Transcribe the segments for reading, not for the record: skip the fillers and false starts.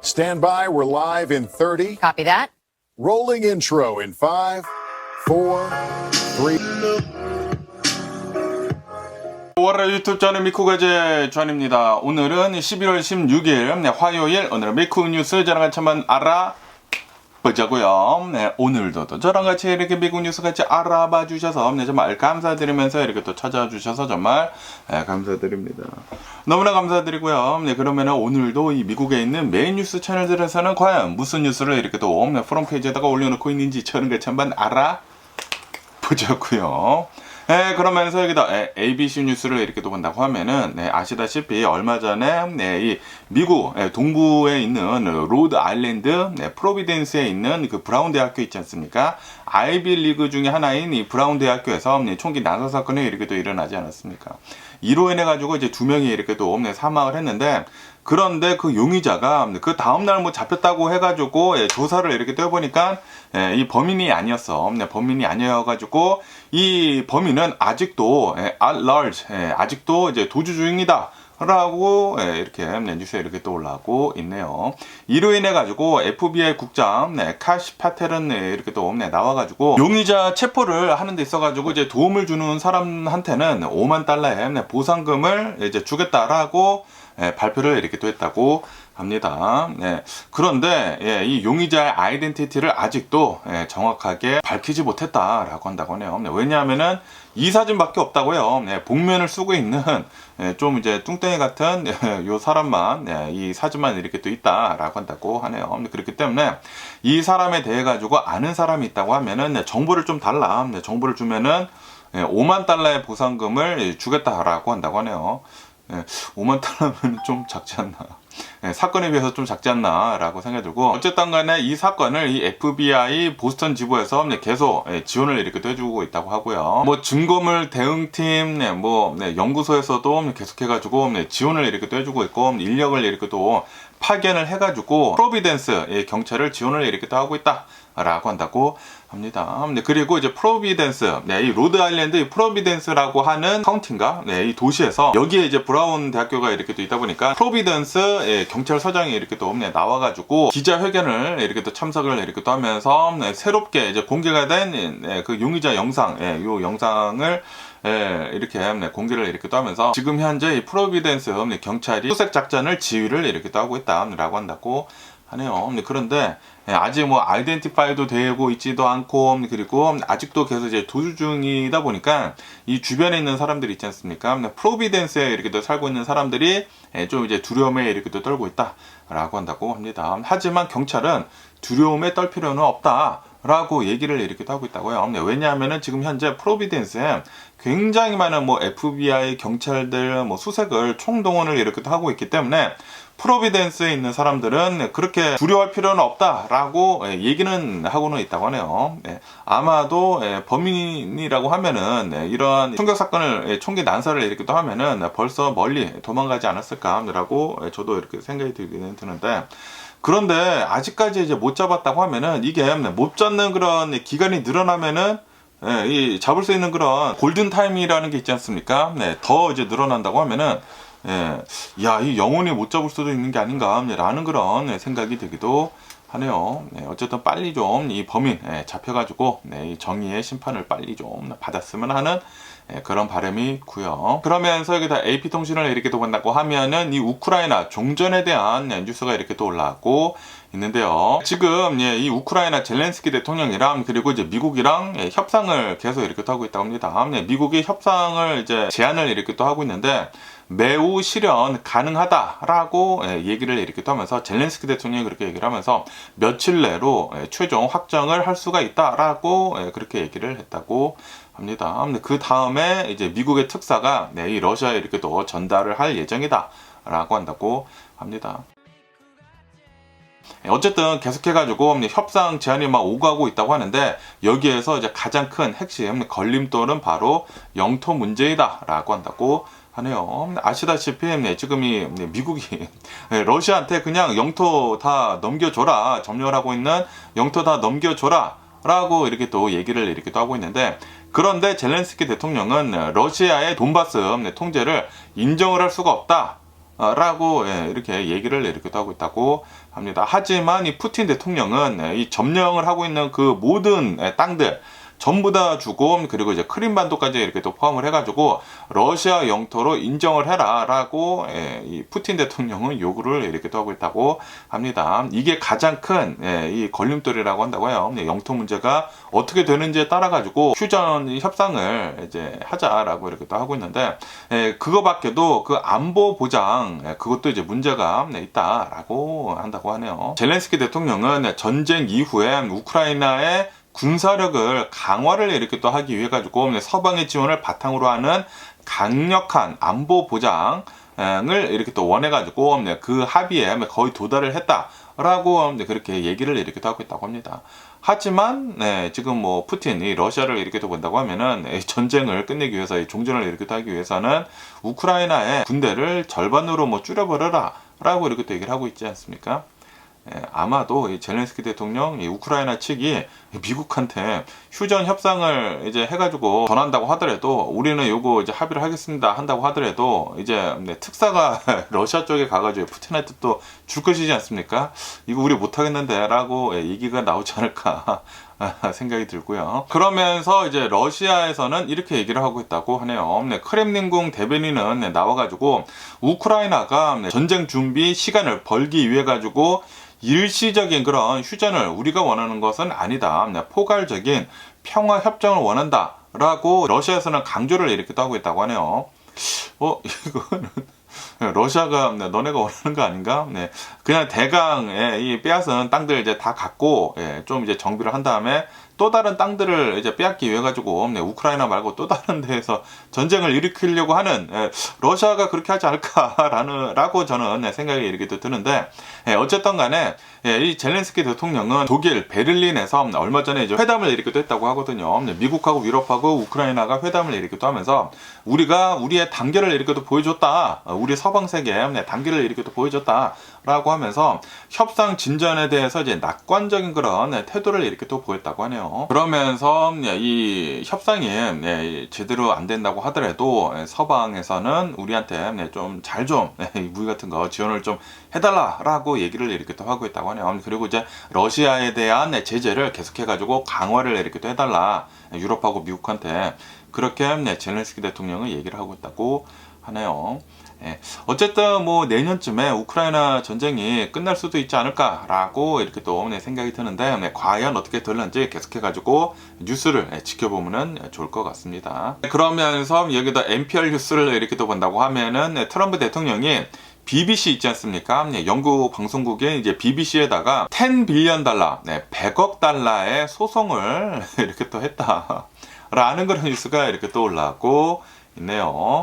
Stand by, we're live in 30. Copy that. Rolling intro in 5, 4, 3. 5월의 유튜브 저는 미쿠가제 존입니다. 오늘은 11월 16일 화요일, 오늘은 미쿠 뉴스 저랑 같이 한번 알아보자고요. 네, 오늘도 저랑 같이 이렇게 미국 뉴스 같이 알아봐 주셔서 정말 감사드리면서 이렇게 또 찾아주셔서 정말 감사드립니다. 너무나 감사드리고요. 네, 그러면 오늘도 이 미국에 있는 메인 뉴스 채널들에서는 과연 무슨 뉴스를 이렇게 또 프론페이지에다가 올려놓고 있는지 저랑 같이 한번 알아보자고요. 네, 그러면서 여기다 ABC 뉴스를 이렇게 또 본다고 하면은 아시다시피 얼마 전에 이 미국 동부에 있는 로드 아일랜드 프로비덴스에 있는 그 브라운 대학교 있지 않습니까? 아이비 리그 중에 하나인 이 브라운 대학교에서 총기 난사 사건이 이렇게 또 일어나지 않았습니까? 이로 인해 가지고 이제 2명이 이렇게 또 사망을 했는데, 그런데 그 용의자가 그 다음날 뭐 잡혔다고 해가지고 조사를 이렇게 떠보니까 이 범인이 아니었어. 범인이 아니어가지고 이 범인은 아직도 at large, 아직도 이제 도주 중이다 라고 이렇게 뉴스에 이렇게 또 올라오고 있네요. 이로 인해 가지고 FBI 국장 카시 파텔은 이렇게 또 나와가지고 용의자 체포를 하는 데 있어 가지고 이제 도움을 주는 사람한테는 $50,000의 보상금을 이제 주겠다라고 발표를 이렇게 또 했다고 합니다. 그런데 이 용의자의 아이덴티티를 아직도 정확하게 밝히지 못했다라고 한다고 하네요. 왜냐하면은 이 사진밖에 없다고요. 복면을 쓰고 있는 좀 이제 뚱땡이 같은 요 사람만 이 사진만 이렇게 또 있다라고 한다고 하네요. 그렇기 때문에 이 사람에 대해 가지고 아는 사람이 있다고 하면은 정보를 좀 달라. 정보를 주면은 $50,000의 보상금을 주겠다라고 한다고 하네요. $50,000면 좀 작지 않나. 사건에 비해서 좀 작지 않나 라고 생각이 들고, 어쨌든 간에 이 사건을 이 FBI 보스턴 지부에서 계속 지원을 이렇게 또 해주고 있다고 하고요. 뭐 증거물 대응팀 연구소에서도 계속해가지고 지원을 이렇게 또 해주고 있고, 인력을 이렇게 또 파견을 해가지고 프로비덴스 경찰을 지원을 이렇게 또 하고 있다 라고 한다고 합니다. 그리고 이제 프로비덴스, 이 로드 아일랜드 이 프로비덴스라고 하는 카운티인가, 이 도시에서 여기에 이제 브라운 대학교가 이렇게 또 있다 보니까 프로비덴스 경찰서장이 이렇게 또 나와가지고 기자회견을 이렇게 또 참석을 이렇게 또 하면서 새롭게 이제 공개가 된 그 용의자 영상, 요 영상을 이렇게 공개를 이렇게 또 하면서 지금 현재 이 프로비덴스 경찰이 수색 작전을 지휘를 이렇게 또 하고 있다라고 한다고 하네요. 그런데 아직 뭐 아이덴티파이도 되고 있지도 않고, 그리고 아직도 계속 이제 도주 중이다 보니까 이 주변에 있는 사람들이 있지 않습니까? 프로비덴스에 이렇게 또 살고 있는 사람들이 좀 이제 두려움에 이렇게 또 떨고 있다라고 한다고 합니다. 하지만 경찰은 두려움에 떨 필요는 없다 라고 얘기를 이렇게 하고 있다고요. 왜냐하면은 지금 현재 프로비덴스에 굉장히 많은 뭐 FBI 경찰들 수색을 총동원을 이렇게 하고 있기 때문에 프로비덴스에 있는 사람들은 그렇게 두려워할 필요는 없다라고 얘기는 하고는 있다고 하네요. 아마도 범인이라고 하면은 이런 총격 사건을 총기 난사를 이렇게 또 하면은 벌써 멀리 도망가지 않았을까라고 저도 이렇게 생각이 드는데, 그런데 아직까지 이제 못 잡았다고 하면은 이게 못 잡는 그런 기간이 늘어나면은 이 잡을 수 있는 그런 골든 타임이라는 게 있지 않습니까? 더 이제 늘어난다고 하면은 이 영혼이 못 잡을 수도 있는 게 아닌가 라는 그런 생각이 들기도 하네요. 어쨌든 빨리 좀 이 범인 잡혀가지고 이 정의의 심판을 빨리 좀 받았으면 하는 그런 바람이 있고요. 그러면서 여기다 AP통신을 이렇게 또 본다고 하면은 이 우크라이나 종전에 대한 뉴스가 이렇게 또 올라왔고 있는데요. 지금 이 우크라이나 젤렌스키 대통령이랑 그리고 이제 미국이랑 협상을 계속 이렇게 또 하고 있다고 합니다. 미국이 협상을 이제 제안을 이렇게 또 하고 있는데 매우 실현 가능하다라고 얘기를 이렇게 또 하면서 젤렌스키 대통령이 그렇게 얘기를 하면서 며칠 내로 최종 확정을 할 수가 있다라고 그렇게 얘기를 했다고 합니다. 그 다음에 이제 미국의 특사가 이 러시아에 이렇게 또 전달을 할 예정이다라고 한다고 합니다. 어쨌든 계속해가지고 협상 제안이 막 오가고 있다고 하는데, 여기에서 이제 가장 큰 핵심 걸림돌은 바로 영토 문제이다라고 한다고 하네요. 아시다시피 지금 이 미국이 러시아한테 그냥 영토 다 넘겨줘라, 점령하고 있는 영토 다 넘겨줘라 라고 이렇게 또 얘기를 이렇게 또 하고 있는데, 그런데 젤렌스키 대통령은 러시아의 돈바스 통제를 인정을 할 수가 없다 라고 이렇게 얘기를 이렇게도 하고 있다고 합니다. 하지만 이 푸틴 대통령은 이 점령을 하고 있는 그 모든 땅들 전부 다 주고, 그리고 이제 크림반도까지 이렇게 또 포함을 해가지고 러시아 영토로 인정을 해라라고 이 푸틴 대통령은 요구를 이렇게 또 하고 있다고 합니다. 이게 가장 큰 이 걸림돌이라고 한다고 해요. 영토 문제가 어떻게 되는지에 따라 가지고 휴전 협상을 이제 하자라고 이렇게 또 하고 있는데, 그거밖에도 그 안보 보장 그것도 이제 문제가 있다라고 한다고 하네요. 젤렌스키 대통령은 전쟁 이후에 우크라이나의 군사력을 강화를 이렇게 또 하기 위해 가지고 서방의 지원을 바탕으로 하는 강력한 안보 보장을 이렇게 또 원해 가지고 그 합의에 거의 도달을 했다라고 그렇게 얘기를 이렇게 또 하고 있다고 합니다. 하지만 지금 뭐 푸틴이 러시아를 이렇게 또 본다고 하면은 전쟁을 끝내기 위해서 종전을 이렇게 또 하기 위해서는 우크라이나의 군대를 절반으로 뭐 줄여버려라라고 이렇게 또 얘기를 하고 있지 않습니까? 아마도 이 젤렌스키 대통령, 이 우크라이나 측이 미국한테 휴전 협상을 이제 해가지고 전한다고 하더라도, 우리는 요거 이제 합의를 하겠습니다 한다고 하더라도, 이제 특사가 러시아 쪽에 가가지고 푸틴한테 또 줄 것이지 않습니까? 이거 우리 못하겠는데 라고 얘기가 나오지 않을까 생각이 들고요. 그러면서 이제 러시아에서는 이렇게 얘기를 하고 있다고 하네요. 크렘린궁 대변인은 나와가지고 우크라이나가 전쟁 준비 시간을 벌기 위해 가지고 일시적인 그런 휴전을 우리가 원하는 것은 아니다. 포괄적인 평화 협정을 원한다. 라고 러시아에서는 강조를 이렇게 또 하고 있다고 하네요. 이거는 러시아가 너네가 원하는 거 아닌가? 그냥 대강 이 빼앗은 땅들 이제 다 갖고 좀 이제 정비를 한 다음에 또 다른 땅들을 이제 빼앗기 위해 가지고 우크라이나 말고 또 다른 데에서 전쟁을 일으키려고 하는 러시아가 그렇게 하지 않을까라고 저는 생각이 이렇게 또 드는데, 어쨌든 간에 이 젤렌스키 대통령은 독일 베를린에서 얼마 전에 이제 회담을 이렇게 또 했다고 하거든요. 미국하고 유럽하고 우크라이나가 회담을 이렇게 또 하면서 우리가 우리의 단계를 이렇게 또 보여줬다, 우리 서방 세계 단계를 이렇게 또 보여줬다라고 하면서 협상 진전에 대해서 이제 낙관적인 그런 태도를 이렇게 또 보였다고 하네요. 그러면서 이 협상이 제대로 안 된다고 하더라도 서방에서는 우리한테 좀 잘 좀 무기 같은 거 지원을 좀 해달라라고 얘기를 이렇게 또 하고 있다고 하네요. 그리고 이제 러시아에 대한 제재를 계속해가지고 강화를 이렇게 또 해달라, 유럽하고 미국한테 그렇게 젤렌스키 대통령은 얘기를 하고 있다고 하네요. 어쨌든 뭐 내년쯤에 우크라이나 전쟁이 끝날 수도 있지 않을까라고 이렇게 또 생각이 드는데, 과연 어떻게 될는지 계속해가지고 뉴스를 지켜보면 좋을 것 같습니다. 그러면서 여기다 NPR 뉴스를 이렇게 또 본다고 하면은 트럼프 대통령이 BBC 있지 않습니까? 영국 방송국의 이제 BBC에다가 10 빌리언 달러, 100억 달러의 소송을 이렇게 또 했다라는 그런 뉴스가 이렇게 또 올라오고 있네요.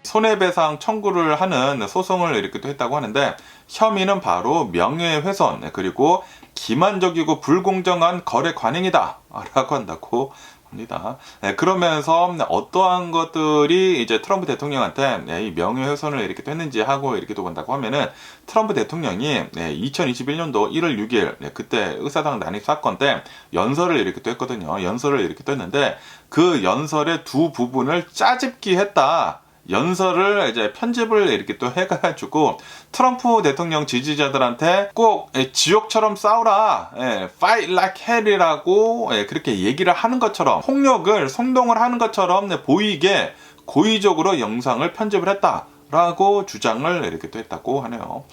손해배상 청구를 하는 소송을 이렇게 또 했다고 하는데, 혐의는 바로 명예훼손 그리고 기만적이고 불공정한 거래 관행이다 라고 한다고 합니다. 그러면서 어떠한 것들이 이제 트럼프 대통령한테 이 명예훼손을 이렇게 또 했는지 하고 이렇게 또 본다고 하면은, 트럼프 대통령이 2021년도 1월 6일 그때 의사당 난입 사건 때 연설을 이렇게 또 했거든요. 연설을 이렇게 또 했는데, 그 연설의 두 부분을 짜집기 했다. 연설을 이제 편집을 이렇게 또 해가지고 트럼프 대통령 지지자들한테 꼭 지옥처럼 싸우라, fight like hell이라고 그렇게 얘기를 하는 것처럼, 폭력을 선동을 하는 것처럼 보이게 고의적으로 영상을 편집을 했다 라고 주장을 이렇게 또 했다고 하네요.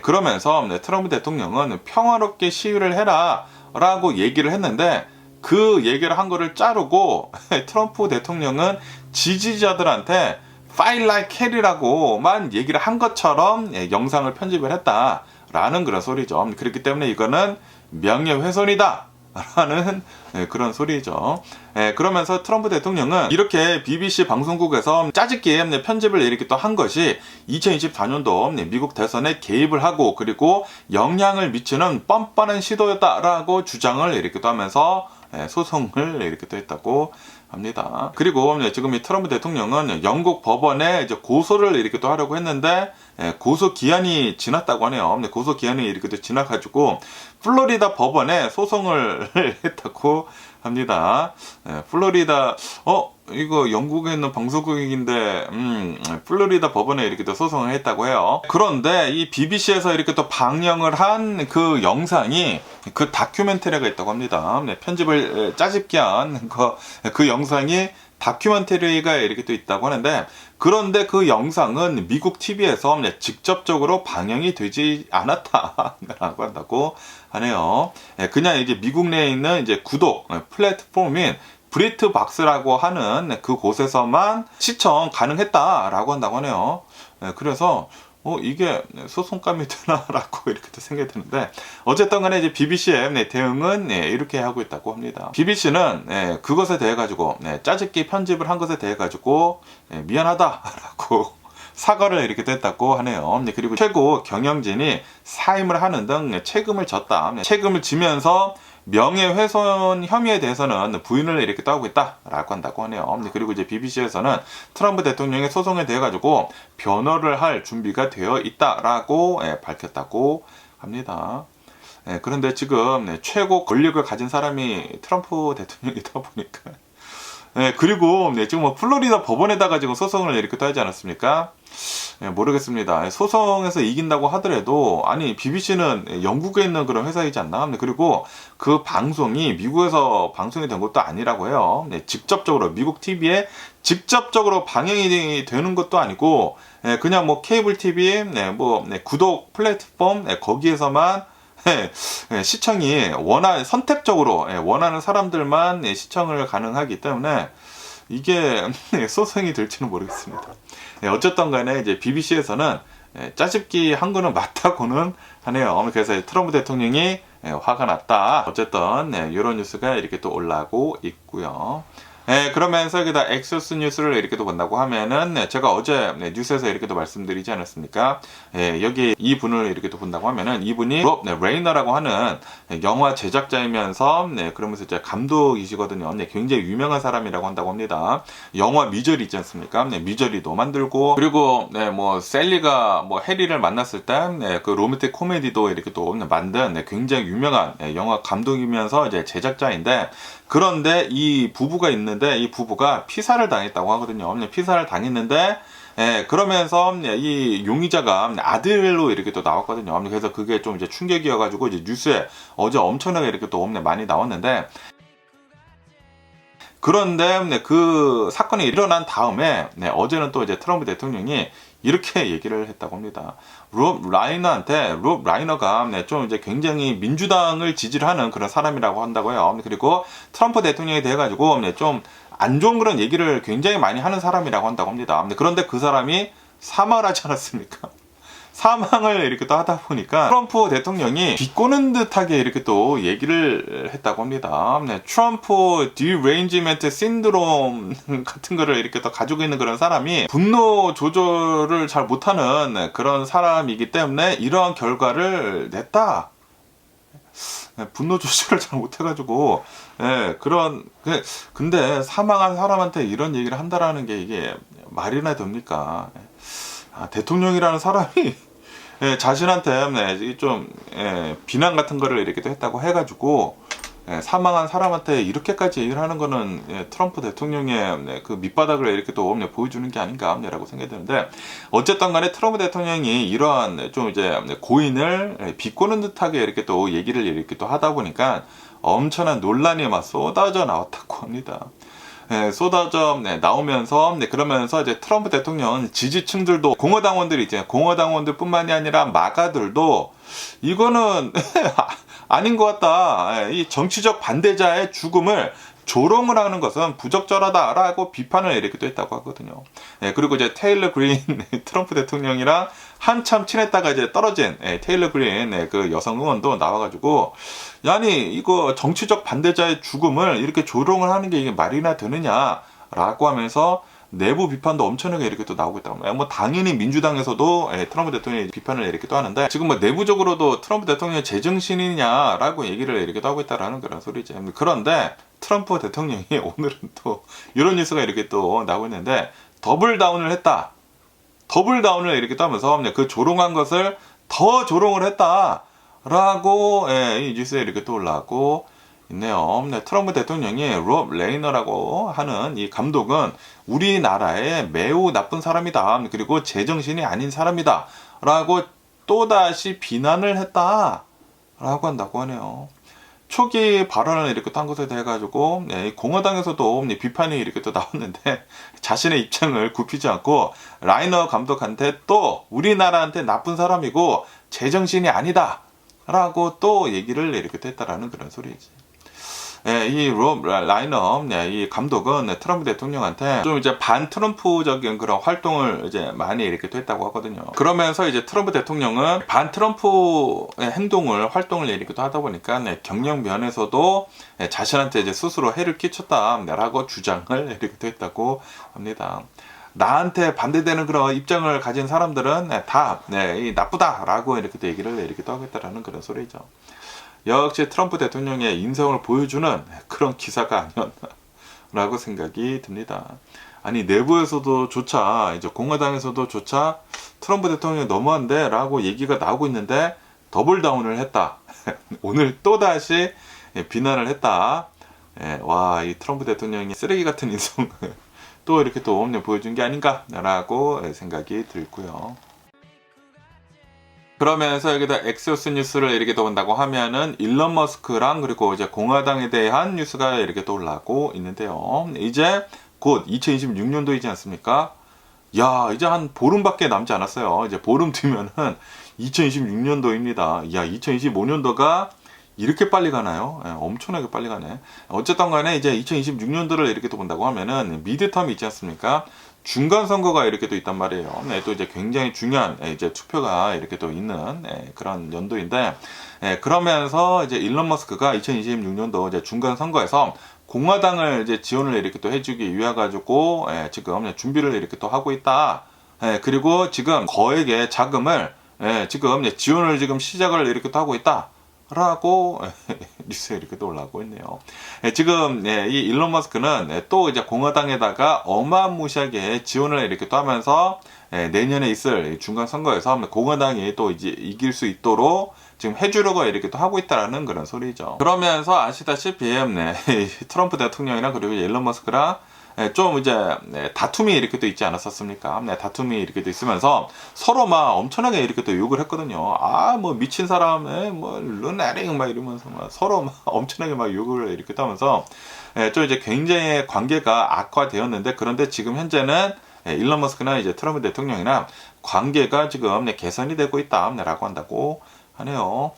그러면서 트럼프 대통령은 평화롭게 시위를 해라 라고 얘기를 했는데, 그 얘기를 한 거를 자르고 트럼프 대통령은 지지자들한테 fight like hell이라고만 얘기를 한 것처럼 영상을 편집을 했다라는 그런 소리죠. 그렇기 때문에 이거는 명예훼손이다 라는 그런 소리죠. 그러면서 트럼프 대통령은 이렇게 BBC 방송국에서 짜집기 편집을 이렇게 또 한 것이 2024년도 미국 대선에 개입을 하고 그리고 영향을 미치는 뻔뻔한 시도였다라고 주장을 이렇게 또 하면서 소송을 이렇게 또 했다고 합니다. 그리고 지금 이 트럼프 대통령은 영국 법원에 이제 고소를 이렇게 또 하려고 했는데, 고소 기한이 지났다고 하네요. 고소 기한이 이렇게 또 지나가지고 플로리다 법원에 소송을 했다고 합니다. 플로리다, 이거 영국에 있는 방송국인데, 플로리다 법원에 이렇게 또 소송을 했다고 해요. 그런데 이 BBC에서 이렇게 또 방영을 한 그 영상이 그 다큐멘터리가 있다고 합니다. 편집을 짜집게 한 그 영상이 다큐멘터리가 이렇게 또 있다고 하는데, 그런데 그 영상은 미국 TV에서 직접적으로 방영이 되지 않았다라고 한다고 하네요. 그냥 이제 미국 내에 있는 이제 구독 플랫폼인 브리트박스라고 하는 그 곳에서만 시청 가능했다라고 한다고 하네요. 그래서 이게 소송감이 되나라고 이렇게 또 생각이 드는데, 어쨌든 간에 이제 BBC의 대응은 이렇게 하고 있다고 합니다. BBC는 그것에 대해 가지고 짜집기 편집을 한 것에 대해 가지고 미안하다라고 사과를 이렇게 됐다고 하네요. 그리고 최고 경영진이 사임을 하는 등 책임을 졌다. 책임을 지면서 명예훼손 혐의에 대해서는 부인을 이렇게 또 하고 있다라고 한다고 하네요. 그리고 이제 BBC에서는 트럼프 대통령의 소송에 대해 가지고 변호를 할 준비가 되어 있다라고 밝혔다고 합니다. 그런데 지금 최고 권력을 가진 사람이 트럼프 대통령이다 보니까, 그리고 지금 뭐 플로리다 법원에다가 지금 소송을 이렇게 또 하지 않았습니까? 모르겠습니다. 소송에서 이긴다고 하더라도, 아니 BBC는 영국에 있는 그런 회사이지 않나? 그리고 그 방송이 미국에서 방송이 된 것도 아니라고 해요. 직접적으로 미국 TV에 직접적으로 방영이 되는 것도 아니고, 그냥 뭐 케이블 TV, 구독 플랫폼 거기에서만 시청이 선택적으로 원하는 사람들만 시청을 가능하기 때문에 이게 소송이 될지는 모르겠습니다. 어쨌든 간에 이제 BBC에서는 짜집기 한 거는 맞다고는 하네요. 그래서 트럼프 대통령이 화가 났다. 어쨌든 이런 뉴스가 이렇게 또 올라오고 있고요. 그러면서 여기다 엑소스 뉴스를 이렇게 또 본다고 하면은, 제가 어제 뉴스에서 이렇게 또 말씀드리지 않았습니까? 여기 이 분을 이렇게 또 본다고 하면은, 이분이 롭 레이너라고 하는 영화 제작자이면서, 그러면서 이제 감독이시거든요. 굉장히 유명한 사람이라고 한다고 합니다. 영화 미저리 있지 않습니까? 미저리도 만들고, 그리고 뭐 셀리가 뭐 해리를 만났을 때 그 로맨틱 코미디도 이렇게 또 만든 굉장히 유명한 영화 감독이면서 이제 제작자인데, 그런데 이 부부가 있는데, 이 부부가 피살을 당했다고 하거든요. 피살을 당했는데, 그러면서 이 용의자가 아들로 이렇게 또 나왔거든요. 그래서 그게 좀 이제 충격이어가지고 이제 뉴스에 어제 엄청나게 이렇게 또 많이 나왔는데, 그런데 그 사건이 일어난 다음에 어제는 또 이제 트럼프 대통령이 이렇게 얘기를 했다고 합니다. 롭 라이너가 좀 이제 굉장히 민주당을 지지를 하는 그런 사람이라고 한다고 해요. 그리고 트럼프 대통령에 대해 가지고 좀 안 좋은 그런 얘기를 굉장히 많이 하는 사람이라고 한다고 합니다. 그런데 그 사람이 사망을 하지 않았습니까? 사망을 이렇게 또 하다 보니까 트럼프 대통령이 비꼬는 듯하게 이렇게 또 얘기를 했다고 합니다. 트럼프 디레인지먼트 신드롬 같은 거를 이렇게 또 가지고 있는 그런 사람이 분노 조절을 잘 못하는 그런 사람이기 때문에 이러한 결과를 냈다. 분노 조절을 잘 못해가지고, 근데 사망한 사람한테 이런 얘기를 한다라는 게 이게 말이나 됩니까? 대통령이라는 사람이 자신한테 좀 비난 같은 거를 이렇게 또 했다고 해가지고, 사망한 사람한테 이렇게까지 얘기를 하는 거는 트럼프 대통령의 그 밑바닥을 이렇게 또 보여주는 게 아닌가라고 생각이 드는데, 어쨌든 간에 트럼프 대통령이 이러한 좀 이제 고인을 비꼬는 듯하게 이렇게 또 얘기를 이렇게 또 하다 보니까 엄청난 논란이 막 쏟아져 나왔다고 합니다. 쏟아져 나오면서, 그러면서 이제 트럼프 대통령 지지층들도, 공화당원들 뿐만이 아니라 마가들도 이거는 아닌 것 같다. 이 정치적 반대자의 죽음을 조롱을 하는 것은 부적절하다라고 비판을 이렇게 또 했다고 하거든요. 그리고 이제 테일러 그린 트럼프 대통령이랑 한참 친했다가 이제 떨어진 테일러 그린 그 여성 의원도 나와가지고, 아니 이거 정치적 반대자의 죽음을 이렇게 조롱을 하는 게 이게 말이나 되느냐라고 하면서 내부 비판도 엄청나게 이렇게 또 나오고 있다고 합니다. 뭐 당연히 민주당에서도 트럼프 대통령이 비판을 이렇게 또 하는데, 지금 뭐 내부적으로도 트럼프 대통령이 제정신이냐라고 얘기를 이렇게 또 하고 있다라는 그런 소리죠. 그런데 트럼프 대통령이 오늘은 또 이런 뉴스가 이렇게 또 나오고 있는데, 더블다운을 했다. 더블다운을 이렇게 또 하면서 그 조롱한 것을 더 조롱을 했다라고 이 뉴스에 이렇게 또 올라왔고 있네요. 네, 트럼프 대통령이 롭 레이너라고 하는 이 감독은 우리나라의 매우 나쁜 사람이다. 그리고 제정신이 아닌 사람이다. 라고 또다시 비난을 했다. 라고 한다고 하네요. 초기 발언을 이렇게 한 것에 대해 가지고 공화당에서도 비판이 이렇게 또 나왔는데 자신의 입장을 굽히지 않고 라이너 감독한테 또 우리나라한테 나쁜 사람이고 제정신이 아니다 라고 또 얘기를 이렇게 했다라는 그런 소리지. 이 롭 라이너 이 감독은 트럼프 대통령한테 좀 이제 반 트럼프적인 그런 활동을 이제 많이 이렇게 했다고 하거든요. 그러면서 이제 트럼프 대통령은 반 트럼프의 활동을 이렇게 하다 보니까 경영 면에서도 자신한테 이제 스스로 해를 끼쳤다라고 주장을 이렇게 했다고 합니다. 나한테 반대되는 그런 입장을 가진 사람들은 다 나쁘다라고 이렇게 얘기를 이렇게 또 하겠다라는 그런 소리죠. 역시 트럼프 대통령의 인성을 보여주는 그런 기사가 아니었나라고 생각이 듭니다. 아니 내부에서도 조차 이제 공화당에서도 조차 트럼프 대통령이 너무한데라고 얘기가 나오고 있는데 더블 다운을 했다. 오늘 또 다시 비난을 했다. 와, 이 트럼프 대통령이 쓰레기 같은 인성을 또 이렇게 또 보여준 게 아닌가라고 생각이 들고요. 그러면서 여기다 엑시오스 뉴스를 이렇게 또 본다고 하면은 일론 머스크랑 그리고 이제 공화당에 대한 뉴스가 이렇게 또 올라오고 있는데요. 이제 곧 2026년도이지 않습니까? 야, 이제 한 보름밖에 남지 않았어요. 이제 보름 뒤면은 2026년도입니다. 야, 2025년도가 이렇게 빨리 가나요? 엄청나게 빨리 가네. 어쨌든 간에 이제 2026년도를 이렇게 또 본다고 하면은 미드텀이 있지 않습니까? 중간 선거가 이렇게 또 있단 말이에요. 또 이제 굉장히 중요한 이제 투표가 이렇게 또 있는 그런 연도인데, 그러면서 이제 일론 머스크가 2026년도 이제 중간 선거에서 공화당을 이제 지원을 이렇게 또 해주기 위해 가지고 지금 준비를 이렇게 또 하고 있다. 그리고 지금 거액의 자금을 지금 지원을 지금 시작을 이렇게 또 하고 있다. 라고 뉴스에 이렇게 또 올라오고 있네요. 지금 이 일론 머스크는 또 이제 공화당에다가 어마무시하게 지원을 이렇게 또 하면서 내년에 있을 중간 선거에서 공화당이 또 이제 이길 수 있도록 지금 해주려고 이렇게 또 하고 있다라는 그런 소리죠. 그러면서 아시다시피 트럼프 대통령이랑 그리고 일론 머스크랑 좀 이제 다툼이 이렇게 또 있지 않았었습니까? 다툼이 이렇게 또 있으면서 서로 막 엄청나게 이렇게 또 욕을 했거든요. 아, 뭐 미친 사람, 뭐 루나링 막 이러면서 막 서로 막 엄청나게 막 욕을 이렇게 또 하면서 좀 이제 굉장히 관계가 악화되었는데, 그런데 지금 현재는 일론 머스크나 이제 트럼프 대통령이랑 관계가 지금 개선이 되고 있다라고 한다고 하네요.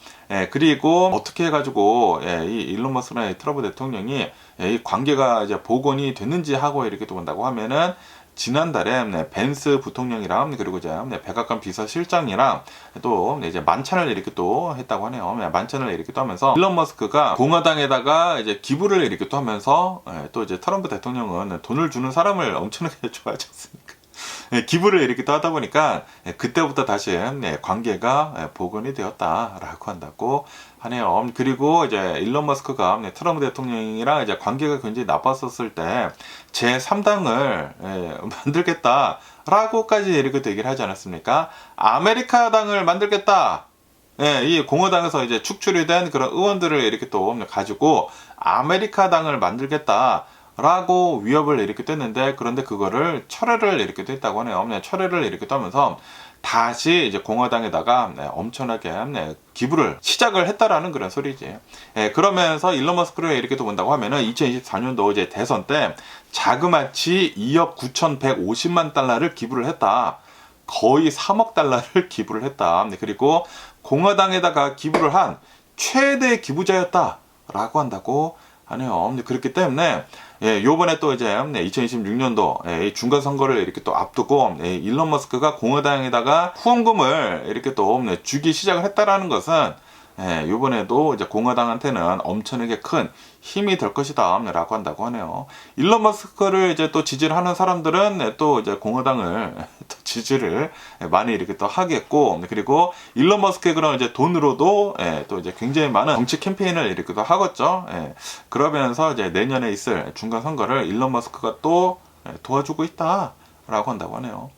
그리고 어떻게 해가지고 이 일론 머스크나 트럼프 대통령이 이 관계가 이제 복원이 됐는지 하고 이렇게 또 본다고 하면은 지난달에 벤스 부통령이랑 그리고 이제 백악관 비서실장이랑 또 이제 만찬을 이렇게 또 했다고 하네요. 만찬을 이렇게 또 하면서 일론 머스크가 공화당에다가 이제 기부를 이렇게 또 하면서 또 이제 트럼프 대통령은 돈을 주는 사람을 엄청나게 좋아하지 않습니까? 기부를 이렇게 또 하다 보니까 그때부터 다시 관계가 복원이 되었다라고 한다고 하네요. 그리고 이제 일론 머스크가 트럼프 대통령이랑 이제 관계가 굉장히 나빴었을 때 제3당을 만들겠다라고까지 이렇게 또 얘기를 하지 않았습니까? 아메리카당을 만들겠다. 이 공화당에서 이제 축출이 된 그런 의원들을 이렇게 또 가지고 아메리카당을 만들겠다. 라고 위협을 이렇게 뗐는데, 그런데 그거를 철회를 이렇게 했다고 하네요. 철회를 이렇게 하면서 다시 이제 공화당에다가 엄청나게 기부를 시작을 했다라는 그런 소리지. 그러면서 일론 머스크를 이렇게 또 본다고 하면은 2024년도 이제 대선 때 자그마치 2억 9,150만 달러를 기부를 했다. 거의 3억 달러를 기부를 했다. 그리고 공화당에다가 기부를 한 최대 기부자였다라고 한다고 하네요. 그렇기 때문에 요번에 또 이제 2026년도 중간 선거를 이렇게 또 앞두고 일론 머스크가 공화당에다가 후원금을 이렇게 또 주기 시작을 했다라는 것은 요번에도 이제 공화당한테는 엄청나게 큰 힘이 될 것이다 라고 한다고 하네요. 일론 머스크를 이제 또 지지를 하는 사람들은 또 이제 공화당을 또 지지를 많이 이렇게 또 하겠고, 그리고 일론 머스크의 그런 이제 돈으로도 또 이제 굉장히 많은 정치 캠페인을 이렇게 또 하겠죠. 그러면서 이제 내년에 있을 중간 선거를 일론 머스크가 또 도와주고 있다 라고 한다고 하네요.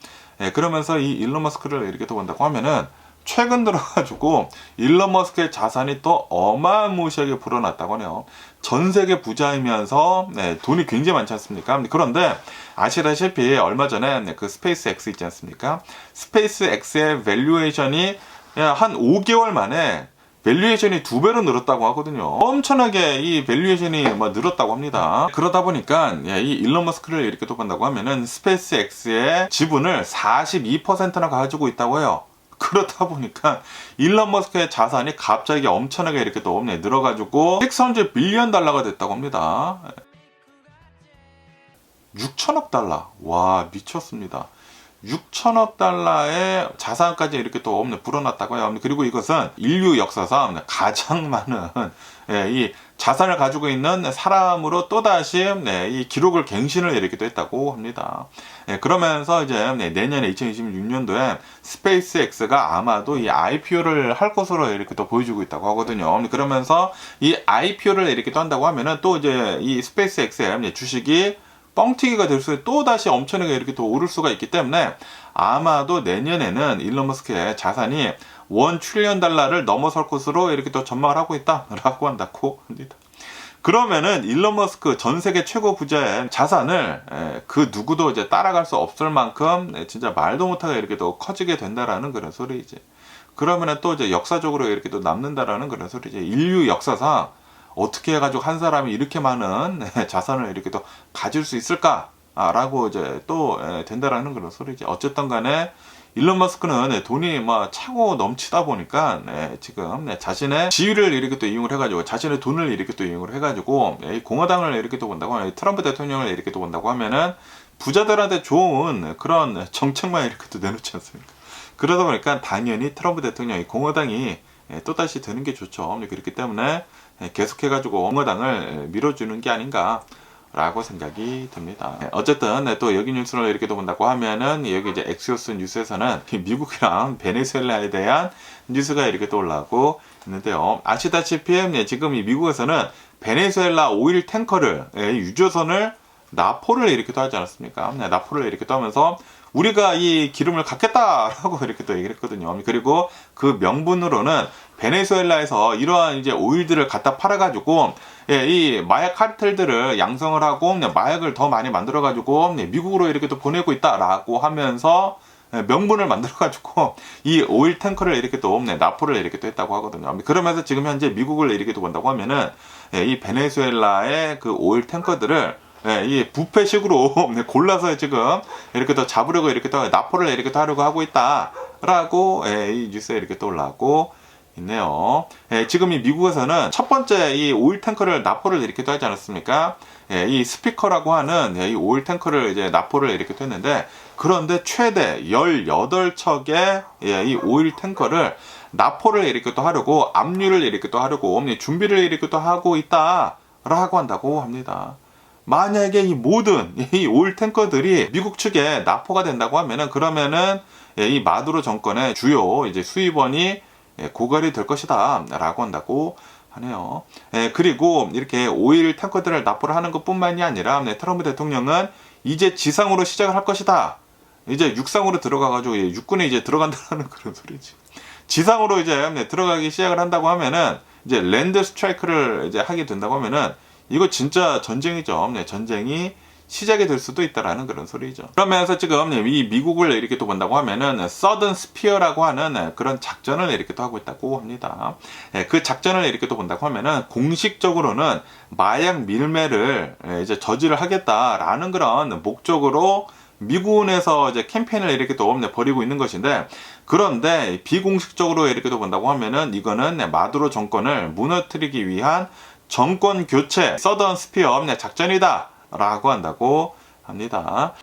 그러면서 이 일론 머스크를 이렇게 또 본다고 하면은 최근 들어가지고 일론 머스크의 자산이 또 어마무시하게 불어났다고 하네요. 전 세계 부자이면서 돈이 굉장히 많지 않습니까? 그런데 아시다시피 얼마 전에 그 스페이스 X 있지 않습니까? 스페이스 X의 밸류에이션이 한 5개월 만에 밸류에이션이 2배로 늘었다고 하거든요. 엄청나게 이 밸류에이션이 늘었다고 합니다. 그러다 보니까 이 일론 머스크를 이렇게 또 본다고 하면은 스페이스 X의 지분을 42%나 가지고 있다고 해요. 그렇다 보니까 일론 머스크의 자산이 갑자기 엄청나게 이렇게 또 늘어가지고 600 빌리언 달러가 됐다고 합니다. 6천억 달러. 와, 미쳤습니다. 6천억 달러의 자산까지 이렇게 또 불어났다고 해요. 그리고 이것은 인류 역사상 가장 많은 이 자산을 가지고 있는 사람으로 또다시 이 기록을 갱신을 이렇게 또 했다고 합니다. 그러면서 이제 내년에 2026년도에 스페이스 X가 아마도 이 IPO를 할 것으로 이렇게 또 보여주고 있다고 하거든요. 그러면서 이 IPO를 이렇게 또 한다고 하면은 또 이제 이 스페이스 X의 주식이 뻥튀기가 될 수, 또 다시 엄청나게 이렇게 또 오를 수가 있기 때문에 아마도 내년에는 일론 머스크의 자산이 1 트릴리언 달러를 넘어설 것으로 이렇게 또 전망을 하고 있다라고 한다고 합니다. 그러면은 일론 머스크 전 세계 최고 부자의 자산을 그 누구도 이제 따라갈 수 없을 만큼 진짜 말도 못하게 이렇게 또 커지게 된다라는 그런 소리이지. 그러면은 또 이제 역사적으로 이렇게 또 남는다라는 그런 소리지. 인류 역사상 어떻게 해가지고 한 사람이 이렇게 많은 자산을 이렇게 또 가질 수 있을까라고 이제 또 된다라는 그런 소리지. 어쨌든 간에 일론 머스크는 돈이 차고 넘치다 보니까 지금 자신의 지위를 이렇게 또 이용을 해가지고 자신의 돈을 이렇게 또 이용을 해가지고 공화당을 이렇게 또 본다고 하면 트럼프 대통령을 이렇게 또 본다고 하면은 부자들한테 좋은 그런 정책만 이렇게 또 내놓지 않습니까? 그러다 보니까 당연히 트럼프 대통령이 공화당이 또다시 되는 게 좋죠. 그렇기 때문에 계속해가지고 공화당을 밀어주는 게 아닌가 라고 생각이 듭니다. 어쨌든 또 여기 뉴스를 이렇게 또 본다고 하면은 여기 이제 엑시오스 뉴스에서는 미국이랑 베네수엘라에 대한 뉴스가 이렇게 또 올라오고 있는데요. 아시다시피 지금 이 미국에서는 베네수엘라 오일 탱커를 유조선을 납포를 이렇게 또 하지 않았습니까? 납포를 이렇게 또 하면서 우리가 이 기름을 갖겠다라고 이렇게 또 얘기를 했거든요. 그리고 그 명분으로는 베네수엘라에서 이러한 이제 오일들을 갖다 팔아가지고 이 마약 카르텔들을 양성을 하고 마약을 더 많이 만들어가지고 미국으로 이렇게 또 보내고 있다라고 하면서 명분을 만들어가지고 이 오일 탱커를 이렇게 또 납포를 이렇게 또 했다고 하거든요. 그러면서 지금 현재 미국을 이렇게 또 본다고 하면은 이 베네수엘라의 그 오일 탱커들을 이 부패식으로 골라서 지금 이렇게 또 잡으려고 이렇게 또 납포를 이렇게 또 하려고 하고 있다라고 이 뉴스에 이렇게 또 올라오고 있네요. 지금 이 미국에서는 첫 번째 이 오일 탱커를 납포를 이렇게 또 하지 않았습니까? 이 스피커라고 하는 이 오일 탱커를 이제 납포를 이렇게 또 했는데, 그런데 최대 18척의 이 오일 탱커를 납포를 이렇게 또 하려고 압류를 이렇게 또 하려고 준비를 이렇게 또 하고 있다라고 한다고 합니다. 만약에 이 모든 이 오일 탱커들이 미국 측에 납포가 된다고 하면은, 그러면은 이 마두로 정권의 주요 이제 수입원이 고갈이 될 것이다 라고 한다고 하네요. 그리고 이렇게 오일 탱커들을 납포를 하는 것 뿐만이 아니라 트럼프 대통령은 이제 지상으로 시작을 할 것이다. 이제 육상으로 들어가가지고 육군에 이제 들어간다는 그런 소리지. 지상으로 이제 들어가기 시작을 한다고 하면은 이제 랜드 스트라이크를 이제 하게 된다고 하면은 이거 진짜 전쟁이죠. 전쟁이 시작이 될 수도 있다라는 그런 소리죠. 그러면서 지금 이 미국을 이렇게 또 본다고 하면은 서든 스피어라고 하는 그런 작전을 이렇게 또 하고 있다고 합니다. 그 작전을 이렇게 또 본다고 하면은 공식적으로는 마약 밀매를 이제 저지를 하겠다라는 그런 목적으로 미군에서 이제 캠페인을 이렇게 또 벌이고 있는 것인데, 그런데 비공식적으로 이렇게 또 본다고 하면은 이거는 마두로 정권을 무너뜨리기 위한 정권 교체 서던 스피어 작전이다 라고 한다고 합니다.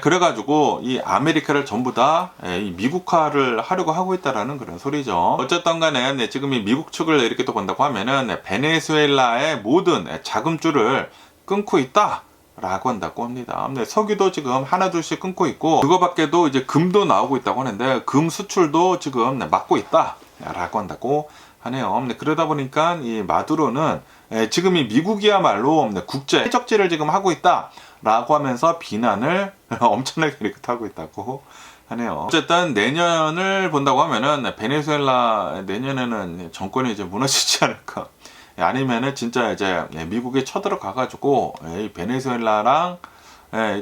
그래가지고 이 아메리카를 전부 다 미국화를 하려고 하고 있다라는 그런 소리죠. 어쨌든 간에 지금 이 미국 측을 이렇게 또 본다고 하면은 베네수엘라의 모든 자금줄을 끊고 있다 라고 한다고 합니다. 석유도 지금 하나둘씩 끊고 있고, 그거밖에도 이제 금도 나오고 있다고 하는데 금 수출도 지금 막고 있다 라고 한다고 하네요. 그러다 보니까 이 마두로는 지금 이 미국이야말로 국제 해적질을 지금 하고 있다라고 하면서 비난을 엄청나게 이렇게 하고 있다고 하네요. 어쨌든 내년을 본다고 하면은 베네수엘라 내년에는 정권이 이제 무너지지 않을까. 아니면은 진짜 이제 미국이 쳐들어가가지고 이 베네수엘라랑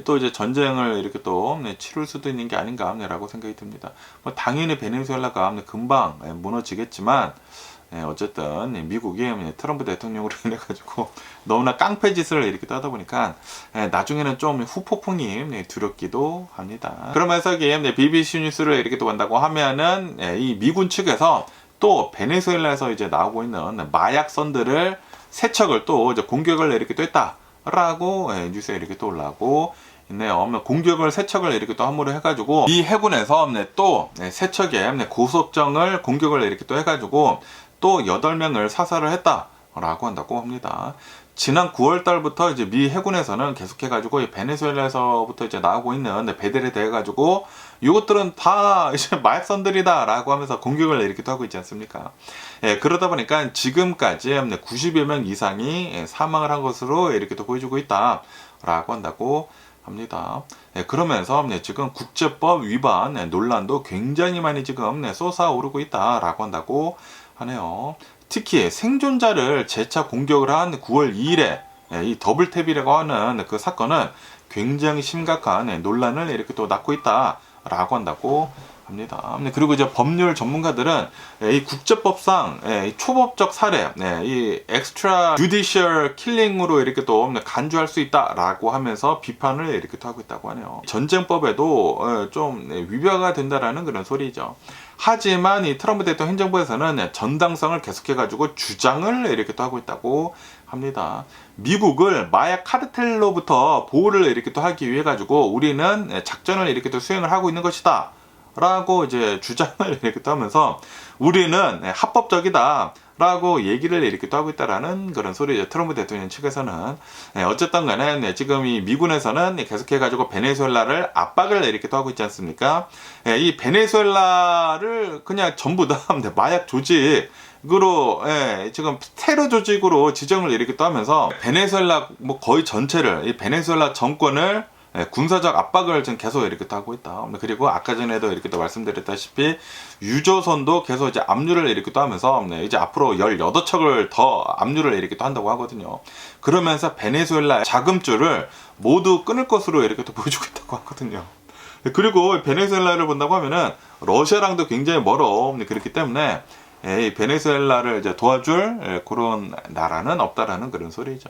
또 이제 전쟁을 이렇게 또 치룰 수도 있는 게 아닌가라고 생각이 듭니다. 뭐 당연히 베네수엘라가 금방 무너지겠지만 어쨌든 미국이 트럼프 대통령으로 인해 가지고 너무나 깡패 짓을 이렇게 하다 보니까 나중에는 좀 후폭풍이 두렵기도 합니다. 그러면서 이게 BBC 뉴스를 이렇게 또 한다고 하면은 이 미군 측에서 또 베네수엘라에서 이제 나오고 있는 마약선들을 세척을 또 이제 공격을 이렇게 또 했다라고 뉴스에 이렇게 또 올라오고 있네요. 공격을 세척을 이렇게 또 함으로 해가지고 이 해군에서 또 세척에 고속정을 공격을 이렇게 또 해가지고 또 8명을 사살을 했다라고 한다고 합니다. 지난 9월 달부터 이제 미 해군에서는 계속해가지고 베네수엘라에서부터 이제 나오고 있는 배들에 대해가지고 이것들은 다 이제 마약선들이다라고 하면서 공격을 이렇게 하고 있지 않습니까? 그러다 보니까 지금까지 90여 명 이상이 사망을 한 것으로 이렇게 또 보여주고 있다라고 한다고 합니다. 그러면서 지금 국제법 위반 논란도 굉장히 많이 지금 솟아오르고 있다라고 한다고 하네요. 특히 생존자를 재차 공격을 한 9월 2일에 이 더블탭이라고 하는 그 사건은 굉장히 심각한 논란을 이렇게 또 낳고 있다라고 한다고 합니다. 그리고 이제 법률 전문가들은 이 국제법상 초법적 살해, 이 extra judicial killing으로 이렇게 또 간주할 수 있다라고 하면서 비판을 이렇게 또 하고 있다고 하네요. 전쟁법에도 좀 위배가 된다라는 그런 소리죠. 하지만 이 트럼프 대통령 행정부에서는 전당성을 계속해가지고 주장을 이렇게 또 하고 있다고 합니다. 미국을 마약 카르텔로부터 보호를 이렇게 또 하기 위해 가지고 우리는 작전을 이렇게 또 수행을 하고 있는 것이다. 라고 이제 주장을 이렇게 또 하면서 우리는 합법적이다. 라고 얘기를 이렇게 또 하고 있다라는 그런 소리죠. 트럼프 대통령 측에서는. 어쨌든 간에 지금 이 미군에서는 계속해가지고 베네수엘라를 압박을 이렇게 또 하고 있지 않습니까? 이 베네수엘라를 그냥 전부 다 마약 조직으로 지금 테러 조직으로 지정을 이렇게 또 하면서 베네수엘라 뭐 거의 전체를 이 베네수엘라 정권을 군사적 압박을 지금 계속 이렇게 또 하고 있다. 그리고 아까 전에도 이렇게 또 말씀드렸다시피 유조선도 계속 이제 압류를 이렇게 또 하면서 이제 앞으로 18척을 더 압류를 이렇게 또 한다고 하거든요. 그러면서 베네수엘라 자금줄을 모두 끊을 것으로 이렇게 또 보여주고 있다고 하거든요. 그리고 베네수엘라를 본다고 하면은 러시아랑도 굉장히 멀어. 그렇기 때문에 이 베네수엘라를 이제 도와줄 그런 나라는 없다라는 그런 소리죠.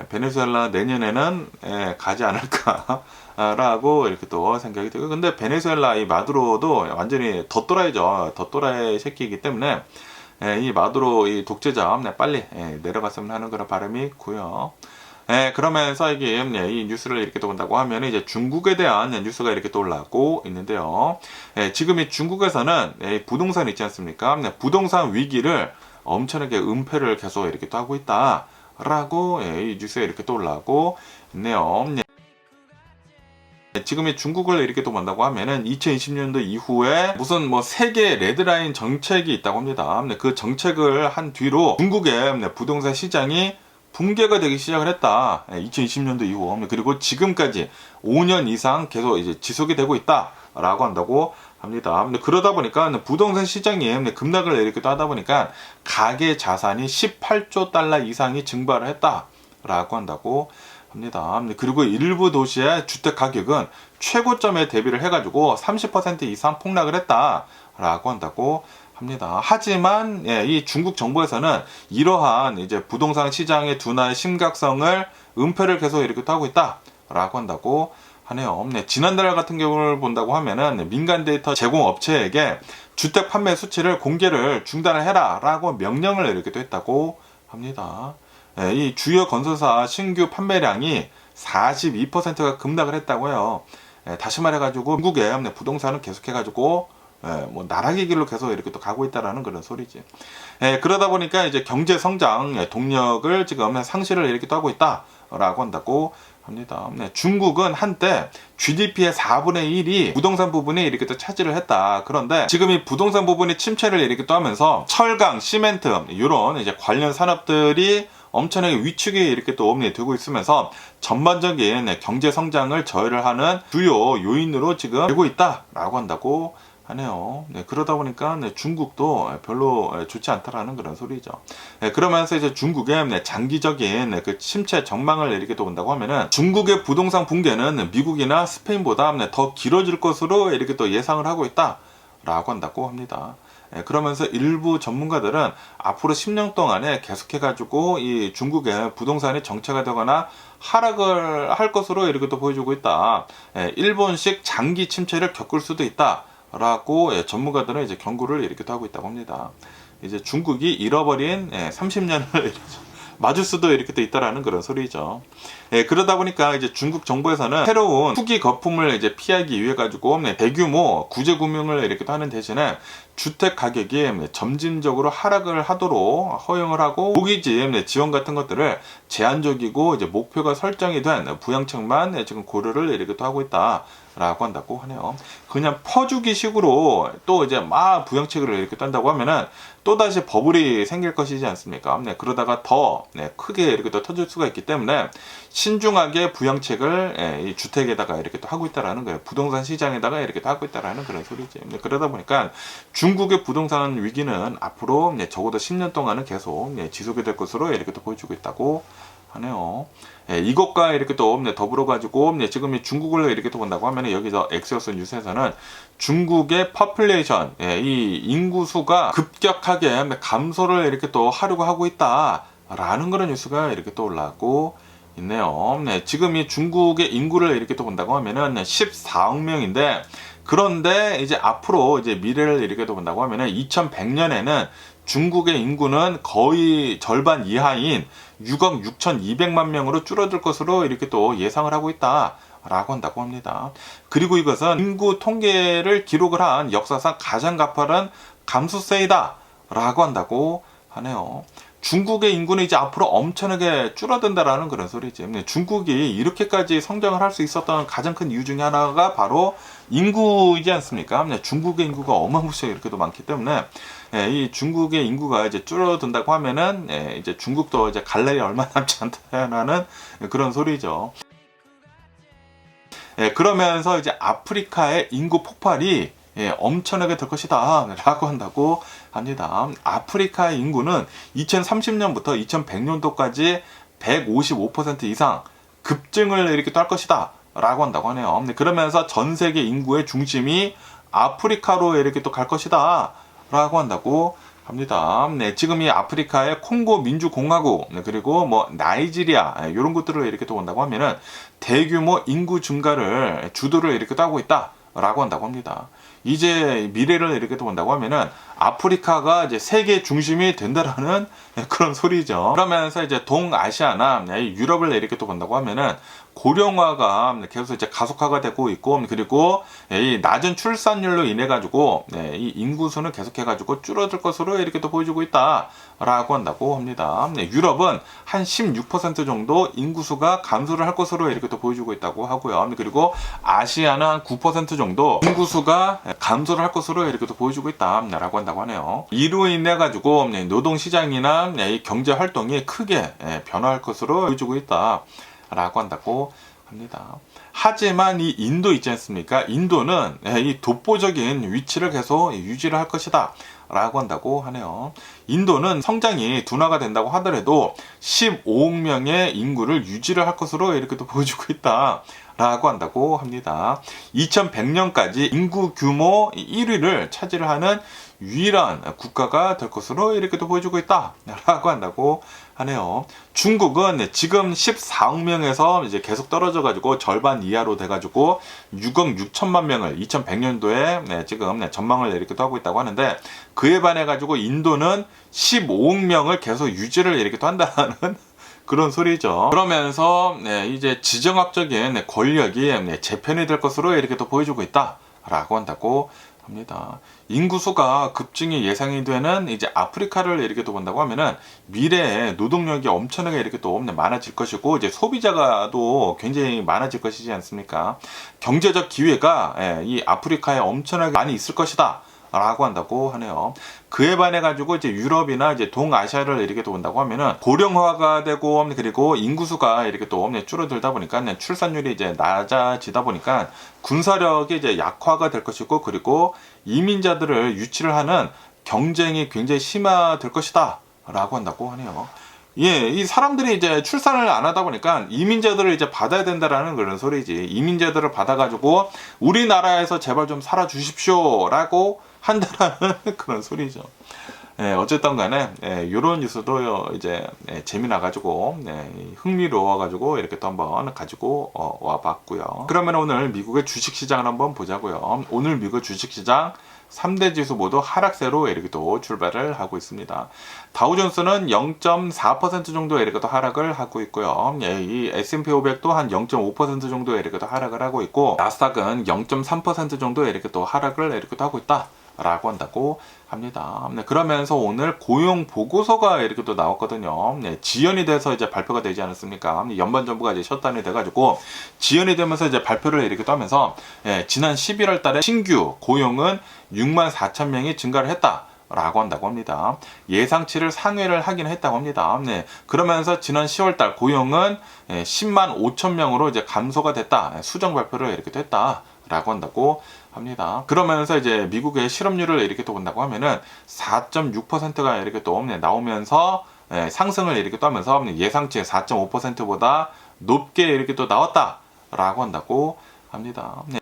베네수엘라 내년에는 가지 않을까라고 이렇게 또 생각이 들고, 근데 베네수엘라 이 마두로도 완전히 덧도라이죠. 덧도라이 새끼이기 때문에 이 마두로 이 독재자 빨리 내려갔으면 하는 그런 바람이 있고요. 그러면서 이게 이 뉴스를 이렇게 또 본다고 하면 이제 중국에 대한 뉴스가 이렇게 또 올라오고 있는데요. 지금 이 중국에서는 부동산 있지 않습니까? 부동산 위기를 엄청나게 은폐를 계속 이렇게 또 하고 있다. 라고 이 뉴스에 이렇게 또 올라오고 있네요. 지금 이 중국을 이렇게 또 본다고 하면은 2020년도 이후에 무슨 뭐 세계 레드라인 정책이 있다고 합니다. 그 정책을 한 뒤로 중국의 부동산 시장이 붕괴가 되기 시작을 했다. 2020년도 이후. 그리고 지금까지 5년 이상 계속 이제 지속이 되고 있다라고 한다고 합니다. 그러다 보니까 부동산 시장이 급락을 이렇게 또 하다 보니까 가계 자산이 18조 달러 이상이 증발을 했다라고 한다고 합니다. 그리고 일부 도시의 주택 가격은 최고점에 대비를 해가지고 30% 이상 폭락을 했다라고 한다고 합니다. 하지만 이 중국 정부에서는 이러한 이제 부동산 시장의 둔화의 심각성을 은폐를 계속 이렇게 또 하고 있다라고 한다고 하네요. 지난달 같은 경우를 본다고 하면은 민간 데이터 제공 업체에게 주택 판매 수치를 공개를 중단을 해라 라고 명령을 이렇게 또 했다고 합니다. 이 주요 건설사 신규 판매량이 42%가 급락을 했다고 해요. 다시 말해가지고 중국의 부동산은 계속해가지고 뭐 나락의 길로 계속 이렇게 또 가고 있다라는 그런 소리지. 그러다 보니까 이제 경제 성장 동력을 지금 상실을 이렇게 또 하고 있다라고 한다고 합니다. 중국은 한때 GDP의 4분의 1이 부동산 부분이 이렇게 또 차지를 했다. 그런데 지금 이 부동산 부분이 침체를 이렇게 또 하면서 철강, 시멘트 이런 이제 관련 산업들이 엄청나게 위축이 이렇게 또 되고 있으면서 전반적인 경제 성장을 저해를 하는 주요 요인으로 지금 되고 있다라고 한다고 하네요. 그러다 보니까 중국도 별로 좋지 않다라는 그런 소리죠. 그러면서 이제 중국의 장기적인 그 침체 전망을 이렇게 또 본다고 하면은 중국의 부동산 붕괴는 미국이나 스페인보다 더 길어질 것으로 이렇게 또 예상을 하고 있다라고 한다고 합니다. 그러면서 일부 전문가들은 앞으로 10년 동안에 계속해가지고 이 중국의 부동산이 정체가 되거나 하락을 할 것으로 이렇게 또 보여주고 있다. 일본식 장기 침체를 겪을 수도 있다. 라고 전문가들은 이제 경고를 이렇게 하고 있다고 합니다. 이제 중국이 잃어버린 30년을 맞을 수도 이렇게 또 있다라는 그런 소리죠. 그러다 보니까 이제 중국 정부에서는 새로운 투기 거품을 이제 피하기 위해 가지고 대규모 구제 금융을 이렇게 하는 대신에 주택 가격이 점진적으로 하락을 하도록 허용을 하고 모기지 지원 같은 것들을 제한적이고 이제 목표가 설정이 된 부양책만 지금 고려를 이렇게 또 하고 있다라고 한다고 하네요. 그냥 퍼주기 식으로 또 이제 막 부양책을 이렇게 딴다고 하면은 또 다시 버블이 생길 것이지 않습니까? 그러다가 더 크게 이렇게 또 터질 수가 있기 때문에 신중하게 부양책을 이 주택에다가 이렇게 또 하고 있다라는 거예요. 부동산 시장에다가 이렇게 또 하고 있다라는 그런 소리지. 그러다 보니까 중국의 부동산 위기는 앞으로 적어도 10년 동안은 계속 지속이 될 것으로 이렇게 또 보여주고 있다고 하네요. 이것과 이렇게 또 더불어 가지고 지금 중국을 이렇게 또 본다고 하면 여기서 엑시어스 뉴스에서는 중국의 퍼플레이션, 이 인구 수가 급격하게 감소를 이렇게 또 하려고 하고 있다라는 그런 뉴스가 이렇게 또 올라오고 있네요. 지금 이 중국의 인구를 이렇게 또 본다고 하면은 14억 명인데, 그런데 이제 앞으로 이제 미래를 이렇게 또 본다고 하면은 2100년에는 중국의 인구는 거의 절반 이하인 6억 6,200만 명으로 줄어들 것으로 이렇게 또 예상을 하고 있다라고 한다고 합니다. 그리고 이것은 인구 통계를 기록을 한 역사상 가장 가파른 감소세이다라고 한다고 하네요. 중국의 인구는 이제 앞으로 엄청나게 줄어든다라는 그런 소리지. 중국이 이렇게까지 성장을 할 수 있었던 가장 큰 이유 중에 하나가 바로 인구이지 않습니까? 중국의 인구가 어마무시하게 이렇게도 많기 때문에 이 중국의 인구가 이제 줄어든다고 하면은 이제 중국도 이제 갈 날이 얼마 남지 않다라는 그런 소리죠. 그러면서 이제 아프리카의 인구 폭발이 엄청나게 될 것이다 라고 한다고 합니다. 아프리카의 인구는 2030년부터 2100년도까지 155% 이상 급증을 이렇게 또 할 것이다 라고 한다고 하네요. 그러면서 전 세계 인구의 중심이 아프리카로 이렇게 또 갈 것이다 라고 한다고 합니다. 지금 이 아프리카의 콩고 민주공화국, 그리고 뭐 나이지리아 이런 것들을 이렇게 또 본다고 하면은 대규모 인구 증가를 주도를 이렇게 또 하고 있다라고 한다고 합니다. 이제 미래를 이렇게 또 본다고 하면은 아프리카가 이제 세계 중심이 된다라는 그런 소리죠. 그러면서 이제 동아시아나 유럽을 이렇게 또 본다고 하면은 고령화가 계속 이제 가속화가 되고 있고, 그리고 이 낮은 출산율로 인해 가지고 이 인구수는 계속해 가지고 줄어들 것으로 이렇게 또 보여주고 있다라고 한다고 합니다. 유럽은 한 16% 정도 인구수가 감소를 할 것으로 이렇게 또 보여주고 있다고 하고요. 그리고 아시아는 한 9% 정도 인구수가 감소를 할 것으로 이렇게 또 보여주고 있다라고 한다고 하네요. 이로 인해 가지고 노동 시장이나 이 경제 활동이 크게 변화할 것으로 보여주고 있다. 라고 한다고 합니다. 하지만 이 인도 있지 않습니까? 인도는 이 독보적인 위치를 계속 유지를 할 것이다 라고 한다고 하네요. 인도는 성장이 둔화가 된다고 하더라도 15억 명의 인구를 유지를 할 것으로 이렇게 또 보여주고 있다 라고 한다고 합니다. 2100년까지 인구 규모 1위를 차지를 하는 유일한 국가가 될 것으로 이렇게 또 보여주고 있다 라고 한다고 하네요. 중국은 지금 14억 명에서 이제 계속 떨어져 가지고 절반 이하로 돼 가지고 6억 6천만 명을 2100년도에 지금 전망을 이렇게 또 하고 있다고 하는데, 그에 반해 가지고 인도는 15억 명을 계속 유지를 이렇게 또 한다는 그런 소리죠. 그러면서 이제 지정학적인 권력이 재편이 될 것으로 이렇게 또 보여주고 있다라고 한다고 합니다. 인구수가 급증이 예상이 되는 이제 아프리카를 이렇게 또 본다고 하면은 미래에 노동력이 엄청나게 이렇게 또 많아질 것이고, 이제 소비자가 또 굉장히 많아질 것이지 않습니까? 경제적 기회가 이 아프리카에 엄청나게 많이 있을 것이다 라고 한다고 하네요. 그에 반해 가지고 이제 유럽이나 이제 동아시아를 이렇게 또 본다고 하면은 고령화가 되고 그리고 인구수가 이렇게 또 줄어들다 보니까 출산율이 이제 낮아지다 보니까 군사력이 이제 약화가 될 것이고 그리고 이민자들을 유치를 하는 경쟁이 굉장히 심화될 것이다 라고 한다고 하네요. 예, 이 사람들이 이제 출산을 안 하다 보니까 이민자들을 이제 받아야 된다라는 그런 소리지. 이민자들을 받아가지고 우리나라에서 제발 좀 살아 주십시오 라고 한다라는 그런 소리죠. 예, 어쨌든 간에, 예, 요런 뉴스도 이제, 예, 재미나가지고, 예, 흥미로워가지고, 이렇게 또 한번 가지고, 와봤고요. 그러면 오늘 미국의 주식시장을 한번 보자고요. 오늘 미국 주식시장 3대 지수 모두 하락세로 이렇게 또 출발을 하고 있습니다. 다우존스는 0.4% 정도 이렇게 또 하락을 하고 있고요. 예, 이 S&P 500도 한 0.5% 정도 이렇게 또 하락을 하고 있고, 나스닥은 0.3% 정도 이렇게 또 하락을 이렇게 또 하고 있다. 라고 한다고 합니다. 네, 그러면서 오늘 고용 보고서가 이렇게 또 나왔거든요. 네, 지연이 돼서 이제 발표가 되지 않았습니까? 연방정부가 이제 셧다운이 돼가지고 지연이 되면서 이제 발표를 이렇게 또 하면서, 예, 지난 11월 달에 신규 고용은 6만 4천 명이 증가를 했다. 라고 한다고 합니다. 예상치를 상회를 하긴 했다고 합니다. 네, 그러면서 지난 10월 달 고용은 10만 5천 명으로 이제 감소가 됐다. 수정 발표를 이렇게 됐다. 라고 한다고 합니다. 그러면서 이제 미국의 실업률을 이렇게 또 본다고 하면은 4.6%가 이렇게 또 나오면서, 상승을 이렇게 또 하면서 예상치 4.5%보다 높게 이렇게 또 나왔다라고 한다고 합니다. 네.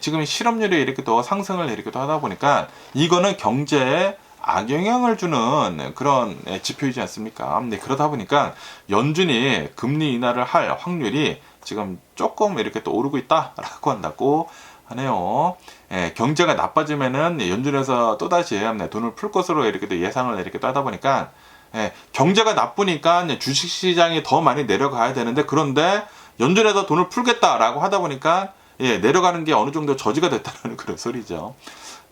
지금 실업률이 이렇게 또 상승을 이렇게 또 하다 보니까 이거는 경제에 악영향을 주는 그런 지표이지 않습니까? 네, 그러다 보니까 연준이 금리 인하를 할 확률이 지금 조금 이렇게 또 오르고 있다라고 한다고 하네요. 예, 경제가 나빠지면은 연준에서 또다시 돈을 풀 것으로 이렇게 또 예상을 이렇게 또 하다 보니까, 예, 경제가 나쁘니까 주식시장이 더 많이 내려가야 되는데, 그런데 연준에서 돈을 풀겠다라고 하다 보니까, 예, 내려가는 게 어느 정도 저지가 됐다는 그런 소리죠.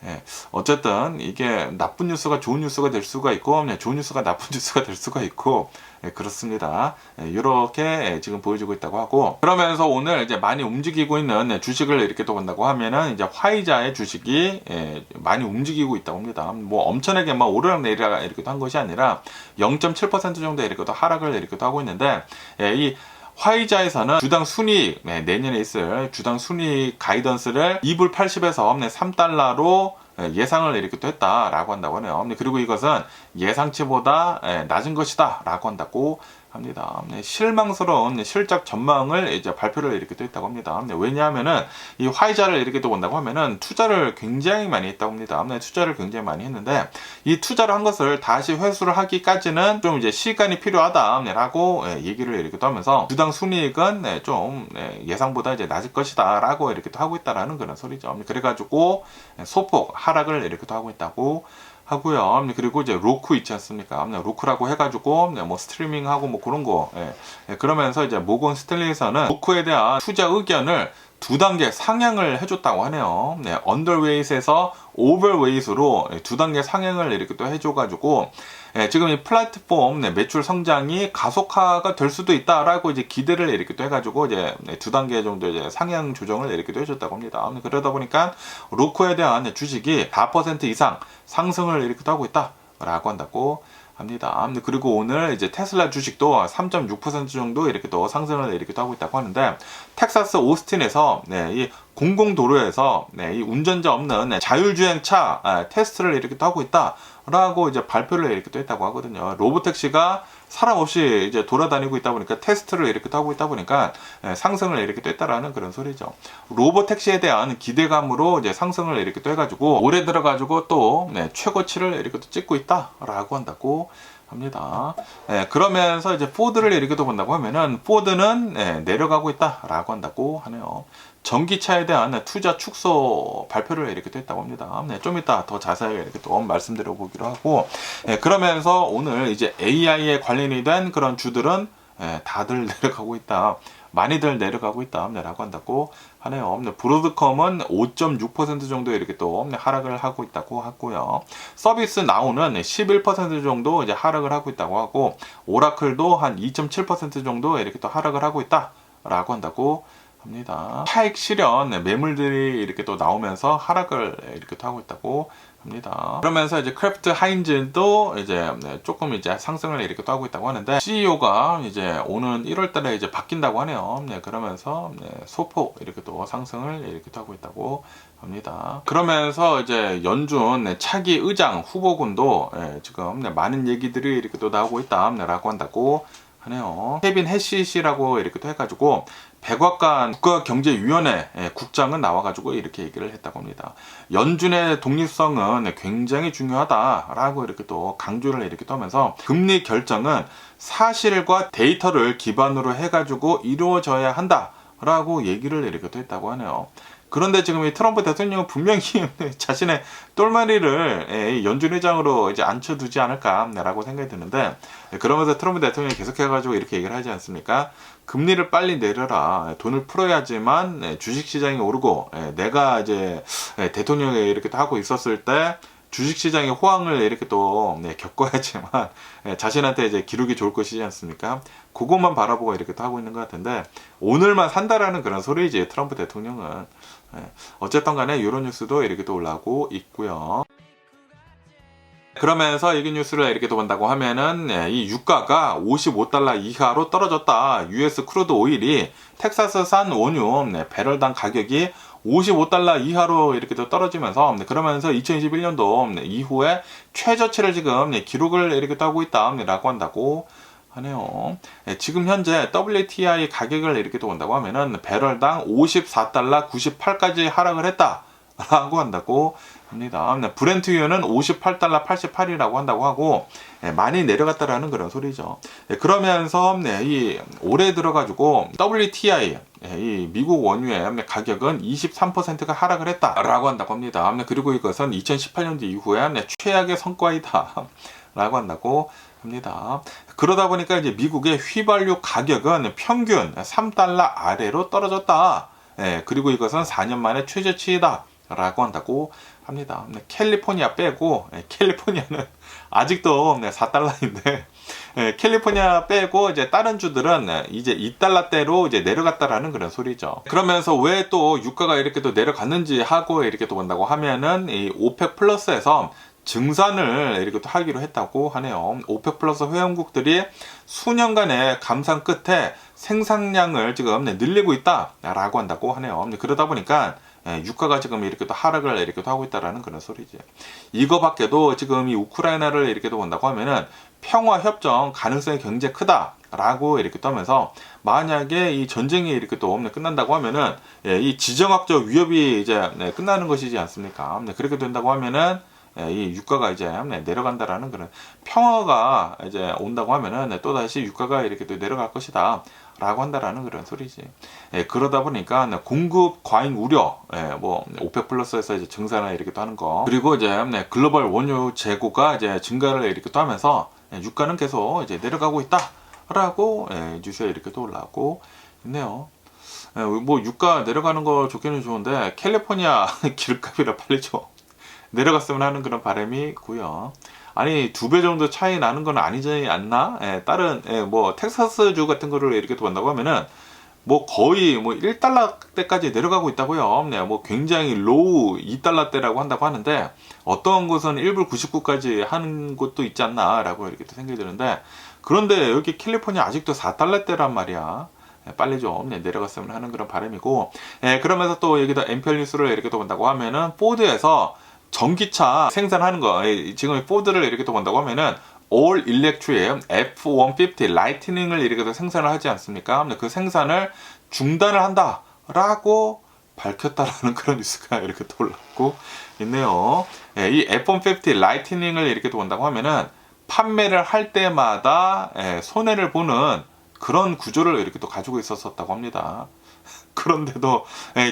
예, 어쨌든 이게 나쁜 뉴스가 좋은 뉴스가 될 수가 있고, 좋은 뉴스가 나쁜 뉴스가 될 수가 있고, 예, 그렇습니다. 예, 이렇게 지금 보여주고 있다고 하고, 그러면서 오늘 이제 많이 움직이고 있는 주식을 이렇게 또 본다고 하면은 이제 화이자의 주식이, 예, 많이 움직이고 있다고 합니다. 뭐 엄청나게 막 오르락 내리락 이렇게 한 것이 아니라 0.7% 정도 이렇게 또 하락을 이렇게 또 하고 있는데, 예, 이 화이자에서는 주당 순이익, 내년에 있을 주당 순이익 가이던스를 2불 80에서 3달러로 예상을 이렇게 또 했다라고 한다고 하네요. 그리고 이것은 예상치보다 낮은 것이다 라고 한다고 합니다. 실망스러운 실적 전망을 이제 발표를 이렇게 또 했다고 합니다. 왜냐하면은 이 화이자를 이렇게 또 본다고 하면은 투자를 굉장히 많이 했다고 합니다. 투자를 굉장히 많이 했는데 이 투자를 한 것을 다시 회수를 하기까지는 좀 이제 시간이 필요하다라고 얘기를 이렇게 또 하면서 주당 순이익은 좀 예상보다 이제 낮을 것이다라고 이렇게 또 하고 있다라는 그런 소리죠. 그래가지고 소폭 하락을 이렇게 또 하고 있다고 하고요. 그리고 이제 로쿠 있지 않습니까? 로쿠라고 해가지고 뭐 스트리밍하고 뭐 그런 거. 그러면서 이제 모건 스탠리에서는 로쿠에 대한 투자 의견을 2단계 상향을 해줬다고 하네요. 언더웨이트에서 오버웨이트로 2단계 상향을 이렇게 또 해줘가지고, 지금 이 플랫폼 매출 성장이 가속화가 될 수도 있다라고 이제 기대를 이렇게 또 해가지고 이제 2단계 정도 이제 상향 조정을 이렇게 또 해줬다고 합니다. 그러다 보니까 로쿠에 대한 주식이 4% 이상 상승을 이렇게 또 하고 있다라고 한다고 합니다. 그리고 오늘 이제 테슬라 주식도 3.6% 정도 이렇게 또 상승을 이렇게 또 하고 있다고 하는데, 텍사스 오스틴에서 이 공공도로에서 이 운전자 없는 자율주행차 테스트를 이렇게 또 하고 있다라고 이제 발표를 이렇게 또 했다고 하거든요. 로보택시가 사람 없이 이제 돌아다니고 있다 보니까 테스트를 이렇게 또 하고 있다 보니까 상승을 이렇게 또 했다라는 그런 소리죠. 로보택시에 대한 기대감으로 이제 상승을 이렇게 또 해가지고 올해 들어가지고 또 최고치를 이렇게 또 찍고 있다라고 한다고 합니다. 그러면서 이제 포드를 이렇게 또 본다고 하면은 포드는 내려가고 있다라고 한다고 하네요. 전기차에 대한 투자 축소 발표를 이렇게 또 했다고 합니다. 좀 이따 더 자세하게 이렇게 또 말씀드려 보기로 하고, 그러면서 오늘 이제 AI에 관련이 된 그런 주들은 다들 내려가고 있다. 많이들 내려가고 있다. 라고 한다고 하네요. 브로드컴은 5.6% 정도 이렇게 또 하락을 하고 있다고 하고요. 서비스 나우는 11% 정도 이제 하락을 하고 있다고 하고, 오라클도 한 2.7% 정도 이렇게 또 하락을 하고 있다라고 한다고 합니다. 차익 실현 매물들이 이렇게 또 나오면서 하락을 이렇게 또 하고 있다고 합니다. 그러면서 이제 크래프트 하인즈도 이제 조금 이제 상승을 이렇게 또 하고 있다고 하는데, CEO가 이제 오는 1월 달에 이제 바뀐다고 하네요. 그러면서 소폭 이렇게 또 상승을 이렇게 또 하고 있다고 합니다. 그러면서 이제 연준 차기 의장 후보군도 지금 많은 얘기들이 이렇게 또 나오고 있다라고 한다고 하네요. 케빈 해시시라고 이렇게 또 해가지고 백악관 국가경제위원회 국장은 나와가지고 이렇게 얘기를 했다고 합니다. 연준의 독립성은 굉장히 중요하다라고 이렇게 또 강조를 이렇게 하면서 금리 결정은 사실과 데이터를 기반으로 해가지고 이루어져야 한다라고 얘기를 이렇게 또 했다고 하네요. 그런데 지금 이 트럼프 대통령은 분명히 자신의 똘마니를 연준 의장으로 이제 앉혀두지 않을까라고 생각이 드는데, 그러면서 트럼프 대통령이 계속해가지고 이렇게 얘기를 하지 않습니까? 금리를 빨리 내려라. 돈을 풀어야지만 주식시장이 오르고, 내가 이제 대통령이 이렇게 하고 있었을 때 주식시장의 호황을 이렇게 또 겪어야지만 자신한테 이제 기록이 좋을 것이지 않습니까? 그것만 바라보고 이렇게 또 하고 있는 것 같은데, 오늘만 산다라는 그런 소리지 트럼프 대통령은. 어쨌든 간에 이런 뉴스도 이렇게 또 올라오고 있고요. 그러면서 이 뉴스를 이렇게 또 본다고 하면은 이 유가가 $55 이하로 떨어졌다. US 크루드 오일이 텍사스산 원유 배럴당 가격이 $55 이하로 이렇게 또 떨어지면서, 그러면서 2021년도 이후에 최저치를 지금 기록을 이렇게 또 하고 있다라고 한다고 하네요. 지금 현재 WTI 가격을 이렇게 또 본다고 하면은 배럴당 $54 98까지 하락을 했다라고 한다고 합니다. 브렌트유는 $58 88이라고 한다고 하고 많이 내려갔다라는 그런 소리죠. 그러면서 이 올해 들어가지고 WTI 이 미국 원유의 가격은 23%가 하락을 했다라고 한다고 합니다. 그리고 이것은 2018년도 이후에 최악의 성과이다 라고 한다고 합니다. 그러다 보니까 이제 미국의 휘발유 가격은 평균 $3 아래로 떨어졌다. 그리고 이것은 4년 만에 최저치이다 라고 한다고 합니다. 캘리포니아 빼고, 캘리포니아는 아직도 $4인데, 캘리포니아 빼고 이제 다른 주들은 이제 $2대로 이제 내려갔다라는 그런 소리죠. 그러면서 왜 또 유가가 이렇게 또 내려갔는지 하고 이렇게 또 본다고 하면은 이 오펙 플러스에서 증산을 이렇게 또 하기로 했다고 하네요. 오펙 플러스 회원국들이 수년간의 감산 끝에 생산량을 지금 늘리고 있다라고 한다고 하네요. 그러다 보니까 유가가 지금 이렇게 또 하락을 이렇게 또 하고 있다라는 그런 소리지. 이거 밖에도 지금 이 우크라이나를 이렇게 또 본다고 하면은 평화 협정 가능성이 굉장히 크다라고 이렇게 떠면서, 만약에 이 전쟁이 이렇게 또 끝난다고 하면은 이 지정학적 위협이 이제 끝나는 것이지 않습니까? 그렇게 된다고 하면은 이 유가가 이제 내려간다라는 그런, 평화가 이제 온다고 하면은 또다시 유가가 이렇게 또 내려갈 것이다 라고 한다라는 그런 소리지. 그러다 보니까 공급 과잉 우려, 뭐 오펙 플러스에서 이제 증산을 이렇게 또 하는 거, 그리고 이제 글로벌 원유 재고가 이제 증가를 이렇게 또 하면서 유가는 계속 이제 내려가고 있다라고 뉴스에 이렇게 또 올라오고 있네요. 뭐 유가 내려가는 거 좋기는 좋은데 캘리포니아 기름값이라 빨리 좀 내려갔으면 하는 그런 바람이 있고요. 아니 2배 정도 차이 나는 건 아니지 않나? 다른 뭐 텍사스주 같은 거를 이렇게 본다고 하면은 뭐 거의 뭐 $1대까지 내려가고 있다고요. 뭐 굉장히 로우 $2대라고 한다고 하는데, 어떤 곳은 1불 99까지 하는 곳도 있지 않나라고 이렇게 또 생각이 드는데, 그런데 여기 캘리포니아 아직도 $4대란 말이야. 빨리 좀 내려갔으면 하는 그런 바람이고, 그러면서 또 여기다 엠펠 뉴스를 이렇게 또 본다고 하면은 포드에서 전기차 생산하는 거, 지금 포드를 이렇게 또 본다고 하면은 All Electric F-150 라이트닝을 이렇게 또 생산을 하지 않습니까? 그 생산을 중단을 한다라고 밝혔다라는 그런 뉴스가 이렇게 또 올라오고 있네요. 이 F-150 라이트닝을 이렇게 또 본다고 하면은 판매를 할 때마다 손해를 보는 그런 구조를 이렇게 또 가지고 있었다고 합니다. 그런데도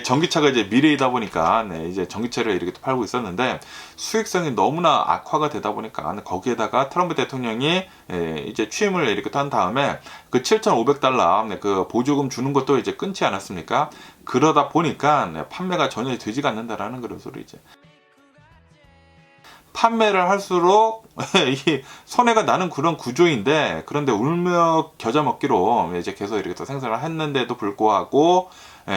전기차가 이제 미래이다 보니까 이제 전기차를 이렇게 또 팔고 있었는데, 수익성이 너무나 악화가 되다 보니까 거기에다가 트럼프 대통령이 이제 취임을 이렇게 한 다음에 그 $7,500 그 보조금 주는 것도 이제 끊지 않았습니까? 그러다 보니까 판매가 전혀 되지가 않는다라는 그런 소리죠. 판매를 할수록 이 손해가 나는 그런 구조인데, 그런데 울며 겨자 먹기로 이제 계속 이렇게 또 생산을 했는데도 불구하고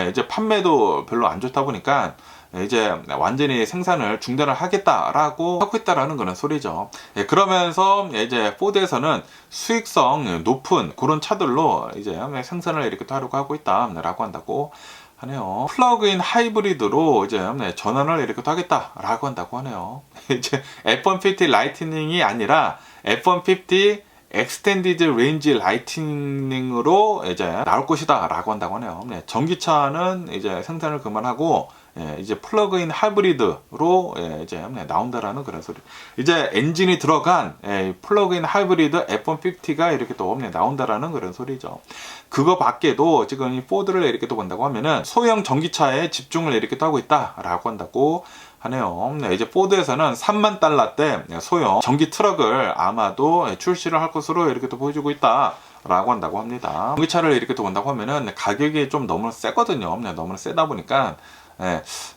이제 판매도 별로 안 좋다 보니까 이제 완전히 생산을 중단을 하겠다라고 하고 있다라는 그런 소리죠. 그러면서 이제 포드에서는 수익성 높은 그런 차들로 이제 생산을 이렇게 하려고 하고 있다라고 한다고 하네요. 플러그인 하이브리드로 이제 전환을 이렇게 하겠다라고 한다고 하네요. 이제 F-150 라이트닝이 아니라 F-150 엑스텐디드 레인지 라이트닝으로 이제 나올 것이다 라고 한다고 하네요. 전기차는 이제 생산을 그만하고 이제 플러그인 하이브리드로 이제 나온다라는 그런 소리. 이제 엔진이 들어간 플러그인 하이브리드 F-150가 이렇게 또 나온다라는 그런 소리죠. 그거 밖에도 지금 이 포드를 이렇게 또 본다고 하면은 소형 전기차에 집중을 이렇게 또 하고 있다라고 한다고 하네요. 이제 포드에서는 $30,000대 소형 전기 트럭을 아마도 출시를 할 것으로 이렇게 또 보여주고 있다라고 한다고 합니다. 전기차를 이렇게 또 본다고 하면은 가격이 좀 너무 세거든요. 너무 세다 보니까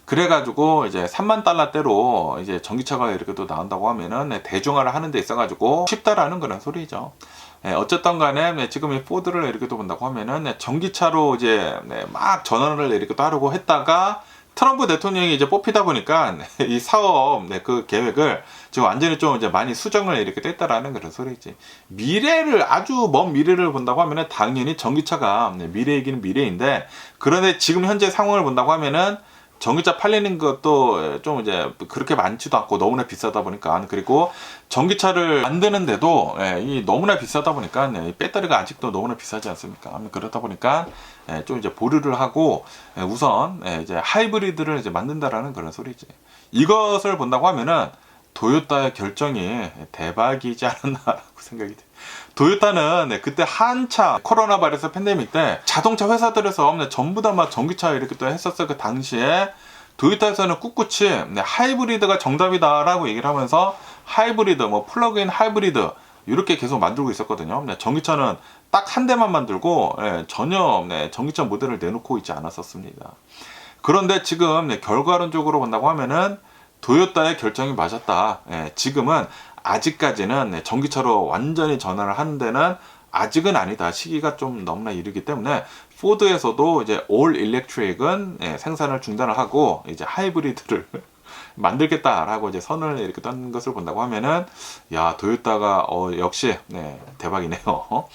그래가지고 이제 $30,000대로 이제 전기차가 이렇게 또 나온다고 하면은 대중화를 하는 데 있어가지고 쉽다라는 그런 소리죠. 어쨌든 간에 지금 이 포드를 이렇게 또 본다고 하면은 전기차로 이제 막 전환을 이렇게 또 하려고 했다가 트럼프 대통령이 이제 뽑히다 보니까 이 사업 그 계획을 지금 완전히 좀 이제 많이 수정을 이렇게 됐다라는 그런 소리지. 미래를 아주 먼 미래를 본다고 하면은 당연히 전기차가 미래이긴 미래인데, 그런데 지금 현재 상황을 본다고 하면은 전기차 팔리는 것도 좀 이제 그렇게 많지도 않고 너무나 비싸다 보니까, 그리고 전기차를 만드는데도 이 너무나 비싸다 보니까 이 배터리가 아직도 너무나 비싸지 않습니까? 그렇다 보니까 좀 이제 보류를 하고 우선 이제 하이브리드를 이제 만든다라는 그런 소리지. 이것을 본다고 하면은 도요타의 결정이 대박이지 않았나라고 생각이 돼. 도요타는 그때 한참 코로나 바이러스 팬데믹 때 자동차 회사들에서 전부 다 막 전기차 이렇게 또 했었어요. 그 당시에 도요타에서는 꿋꿋이 하이브리드가 정답이다라고 얘기를 하면서 하이브리드, 뭐 플러그인 하이브리드 이렇게 계속 만들고 있었거든요. 전기차는 딱 한 대만 만들고 전혀 전기차 모델을 내놓고 있지 않았었습니다. 그런데 지금 결과론적으로 본다고 하면은 도요타의 결정이 맞았다. 지금은 아직까지는 전기차로 완전히 전환을 하는 데는 아직은 아니다. 시기가 좀 너무나 이르기 때문에 포드에서도 이제 올 일렉트릭은 생산을 중단을 하고 이제 하이브리드를 만들겠다라고 이제 선을 이렇게 떤 것을 본다고 하면은, 야, 도요타가 역시 대박이네요.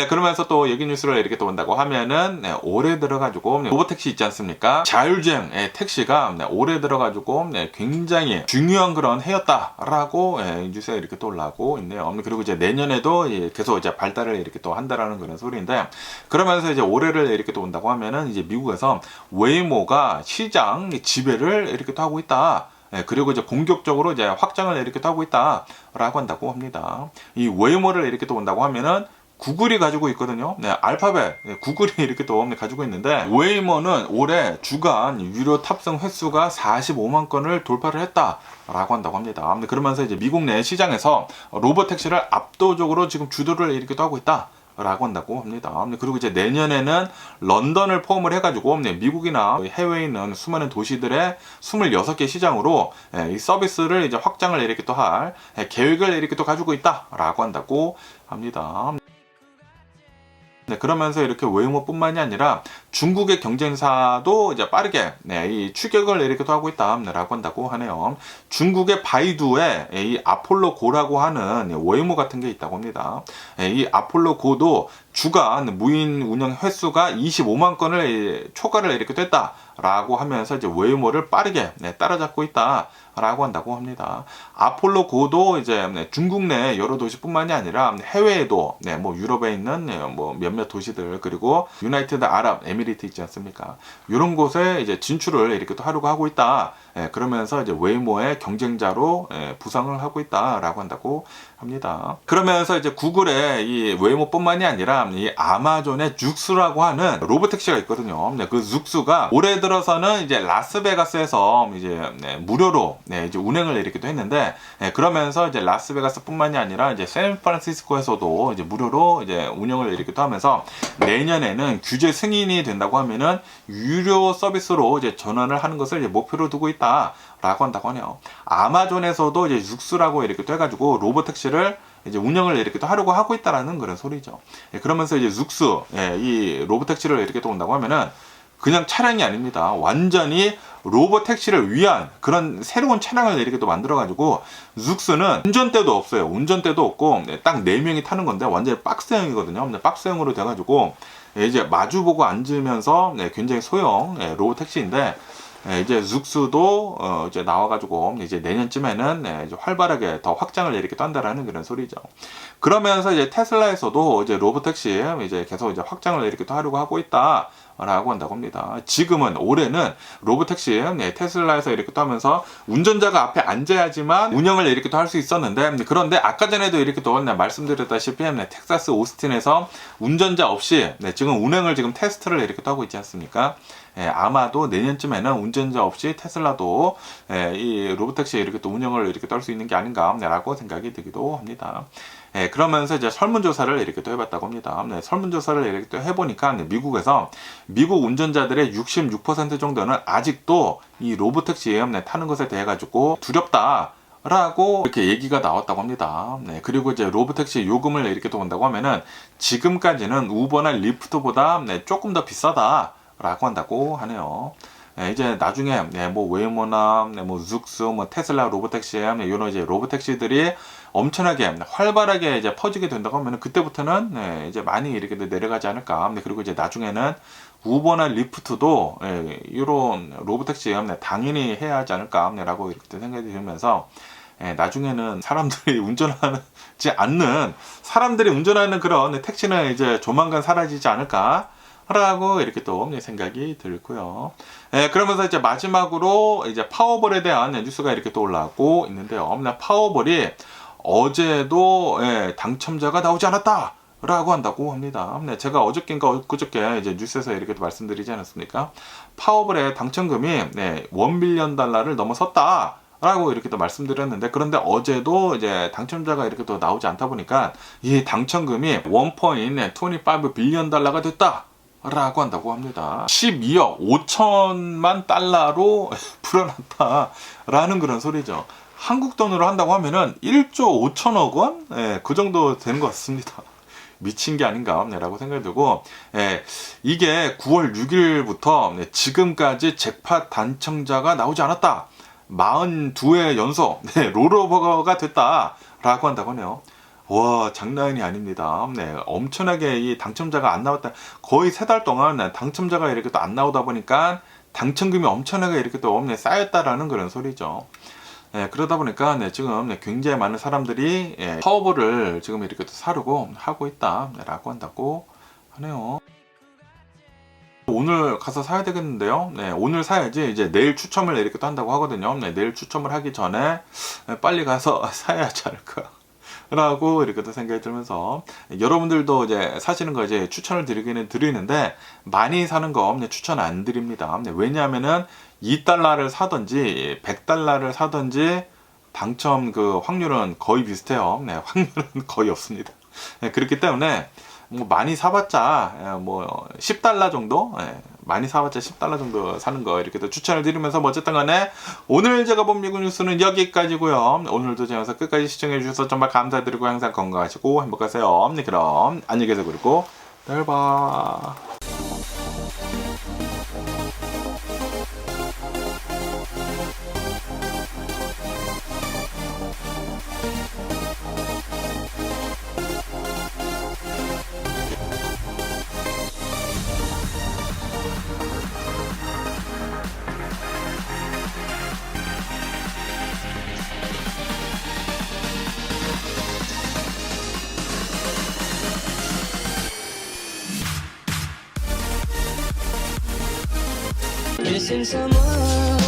그러면서 또 얘기 뉴스를 이렇게 또 본다고 하면은 올해 들어가지고 로보택시 있지 않습니까? 자율주행 택시가 올해 들어가지고 굉장히 중요한 그런 해였다라고 뉴스에 이렇게 또 올라오고 있네요. 그리고 이제 내년에도 계속 이제 발달을 이렇게 또 한다라는 그런 소리인데, 그러면서 이제 올해를 이렇게 또 본다고 하면은 이제 미국에서 웨이모가 시장 지배를 이렇게 또 하고 있다. 그리고 이제 본격적으로 이제 확장을 이렇게 또 하고 있다라고 한다고 합니다. 이 웨이모를 이렇게 또 본다고 하면은 구글이 가지고 있거든요. 알파벳, 구글이 이렇게 또 가지고 있는데, 웨이모는 올해 주간 유료 탑승 횟수가 45만 건을 돌파를 했다라고 한다고 합니다. 그러면서 이제 미국 내 시장에서 로보택시를 압도적으로 지금 주도를 이렇게 또 하고 있다. 라고 한다고 합니다. 그리고 이제 내년에는 런던을 포함을 해가지고 미국이나 해외에 있는 수많은 도시들의 26개 시장으로 이 서비스를 이제 확장을 이렇게 또 할 계획을 이렇게 또 가지고 있다라고 한다고 합니다. 그러면서 이렇게 웨이모뿐만이 아니라 중국의 경쟁사도 이제 빠르게 이 추격을 이렇게 또 하고 있다라고 한다고 하네요. 중국의 바이두에 이 아폴로 고라고 하는 웨이모 같은 게 있다고 합니다. 이 아폴로 고도 주간 무인 운영 횟수가 25만 건을 초과를 이렇게 됐다라고 하면서 이제 웨이모를 빠르게 따라잡고 있다라고 한다고 합니다. 아폴로 고도 이제 중국 내 여러 도시뿐만이 아니라 해외에도 뭐 유럽에 있는 뭐 몇몇 도시들, 그리고 유나이티드 아랍 에미리트 있지 않습니까? 이런 곳에 이제 진출을 이렇게 또 하려고 하고 있다. 그러면서 이제 웨이모의 경쟁자로 부상을 하고 있다라고 한다고 합니다. 그러면서 이제 구글의 이 웨이모뿐만이 아니라 이 아마존의 죽스라고 하는 로보택시가 있거든요. 그 죽스가 올해 들어서는 이제 라스베가스에서 이제 무료로 이제 운행을 이렇게 또 했는데, 그러면서 이제 라스베가스뿐만이 아니라 이제 샌프란시스코에서도 이제 무료로 이제 운영을 이렇게 또 하면서 내년에는 규제 승인이 된다고 하면은 유료 서비스로 이제 전환을 하는 것을 이제 목표로 두고 있다라고 한다고 하네요. 아마존에서도 이제 죽스라고 이렇게 또 해가지고 로보택시를 이제 운영을 이렇게 또 하려고 하고 있다라는 그런 소리죠. 그러면서 이제 죽스, 이 로보택시를 이렇게 또 온다고 하면은 그냥 차량이 아닙니다. 완전히 로봇 택시를 위한 그런 새로운 차량을 이렇게 또 만들어가지고 zus-는 운전대도 없어요. 운전대도 없고 딱 4명이 타는 건데 완전히 박스형이거든요. 박스형으로 돼가지고 이제 마주보고 앉으면서 굉장히 소형 로봇 택시인데 이제 zus-도 이제 나와가지고 이제 내년쯤에는 이제 활발하게 더 확장을 이렇게 또 한다라는 그런 소리죠. 그러면서 이제 테슬라에서도 이제 로봇 택시 이제 계속 이제 확장을 이렇게 또 하려고 하고 있다. 라고 한다고 합니다. 지금은 올해는 로봇택시 테슬라에서 이렇게 또 하면서 운전자가 앞에 앉아야지만 운영을 이렇게 또 할 수 있었는데, 그런데 아까 전에도 이렇게 또 말씀드렸다시피 텍사스 오스틴에서 운전자 없이 지금 운행을 지금 테스트를 이렇게 또 하고 있지 않습니까? 아마도 내년쯤에는 운전자 없이 테슬라도 이 로봇택시 이렇게 또 운영을 이렇게 또 할 수 있는 게 아닌가라고 생각이 들기도 합니다. 그러면서 이제 설문조사를 이렇게 또 해봤다고 합니다. 설문조사를 이렇게 또 해보니까 미국에서 미국 운전자들의 66% 정도는 아직도 이 로봇택시 타는 것에 대해 가지고 두렵다. 라고 이렇게 얘기가 나왔다고 합니다. 그리고 이제 로봇택시 요금을 이렇게 또 본다고 하면은 지금까지는 우버나 리프트보다 조금 더 비싸다. 라고 한다고 하네요. 이제 나중에 뭐 웨이모나 뭐 zus, 뭐 테슬라 로봇택시 이런 이제 로봇택시들이 엄청나게 활발하게 이제 퍼지게 된다고 하면 그때부터는 이제 많이 이렇게 내려가지 않을까. 그리고 이제 나중에는 우버나 리프트도 이런 로봇택시 당연히 해야 하지 않을까라고 이렇게 생각이 들면서 나중에는 사람들이 운전하지 않는 사람들이 운전하는 그런 택시는 이제 조만간 사라지지 않을까. 라고 이렇게 또 생각이 들고요. 그러면서 이제 마지막으로 이제 파워볼에 대한 뉴스가 이렇게 또 올라오고 있는데요. 파워볼이 어제도 당첨자가 나오지 않았다. 라고 한다고 합니다. 제가 어저께인가 엊그저께 이제 뉴스에서 이렇게 또 말씀드리지 않았습니까? 파워볼의 당첨금이 $1 빌리언 넘어섰다. 라고 이렇게 또 말씀드렸는데, 그런데 어제도 이제 당첨자가 이렇게 또 나오지 않다 보니까 이 당첨금이 $1.25 빌리언 됐다. 라고 한다고 합니다. 12억 5천만 달러로 불어났다 라는 그런 소리죠. 한국 돈으로 한다고 하면은 1조 5천억 원? 그 정도 되는 것 같습니다. 미친 게 아닌가 라고 생각이 들고, 이게 9월 6일부터 지금까지 잭팟 당첨자가 나오지 않았다. 42회 연속 롤오버가 됐다 라고 한다고 하네요. 와, 장난이 아닙니다. 엄청나게 이 당첨자가 안 나왔다. 거의 3달 동안 당첨자가 이렇게 또 안 나오다 보니까 당첨금이 엄청나게 이렇게 또 쌓였다라는 그런 소리죠. 그러다 보니까 지금 굉장히 많은 사람들이 파워볼을 지금 이렇게 또 사려고 하고 있다라고 한다고 하네요. 오늘 가서 사야 되겠는데요. 오늘 사야지 이제 내일 추첨을 이렇게 또 한다고 하거든요. 내일 추첨을 하기 전에 빨리 가서 사야 하지 않을까. 라고 이렇게 또 생각이 들면서, 여러분들도 이제 사시는 거 이제 추천을 드리기는 드리는데 많이 사는 거 추천 안 드립니다. 왜냐하면은 $2를 사든지 $100를 사든지 당첨 그 확률은 거의 비슷해요. 확률은 거의 없습니다. 그렇기 때문에 뭐 많이 사봤자 뭐 $10 정도, 많이 사봤자 $10 정도 사는 거 이렇게 또 추천을 드리면서, 뭐 어쨌든 간에 오늘 제가 본 미국 뉴스는 여기까지고요. 오늘도 제 영상 끝까지 시청해 주셔서 정말 감사드리고 항상 건강하시고 행복하세요. 그럼 안녕히 계세요. 그리고 내일 봐. Missing someone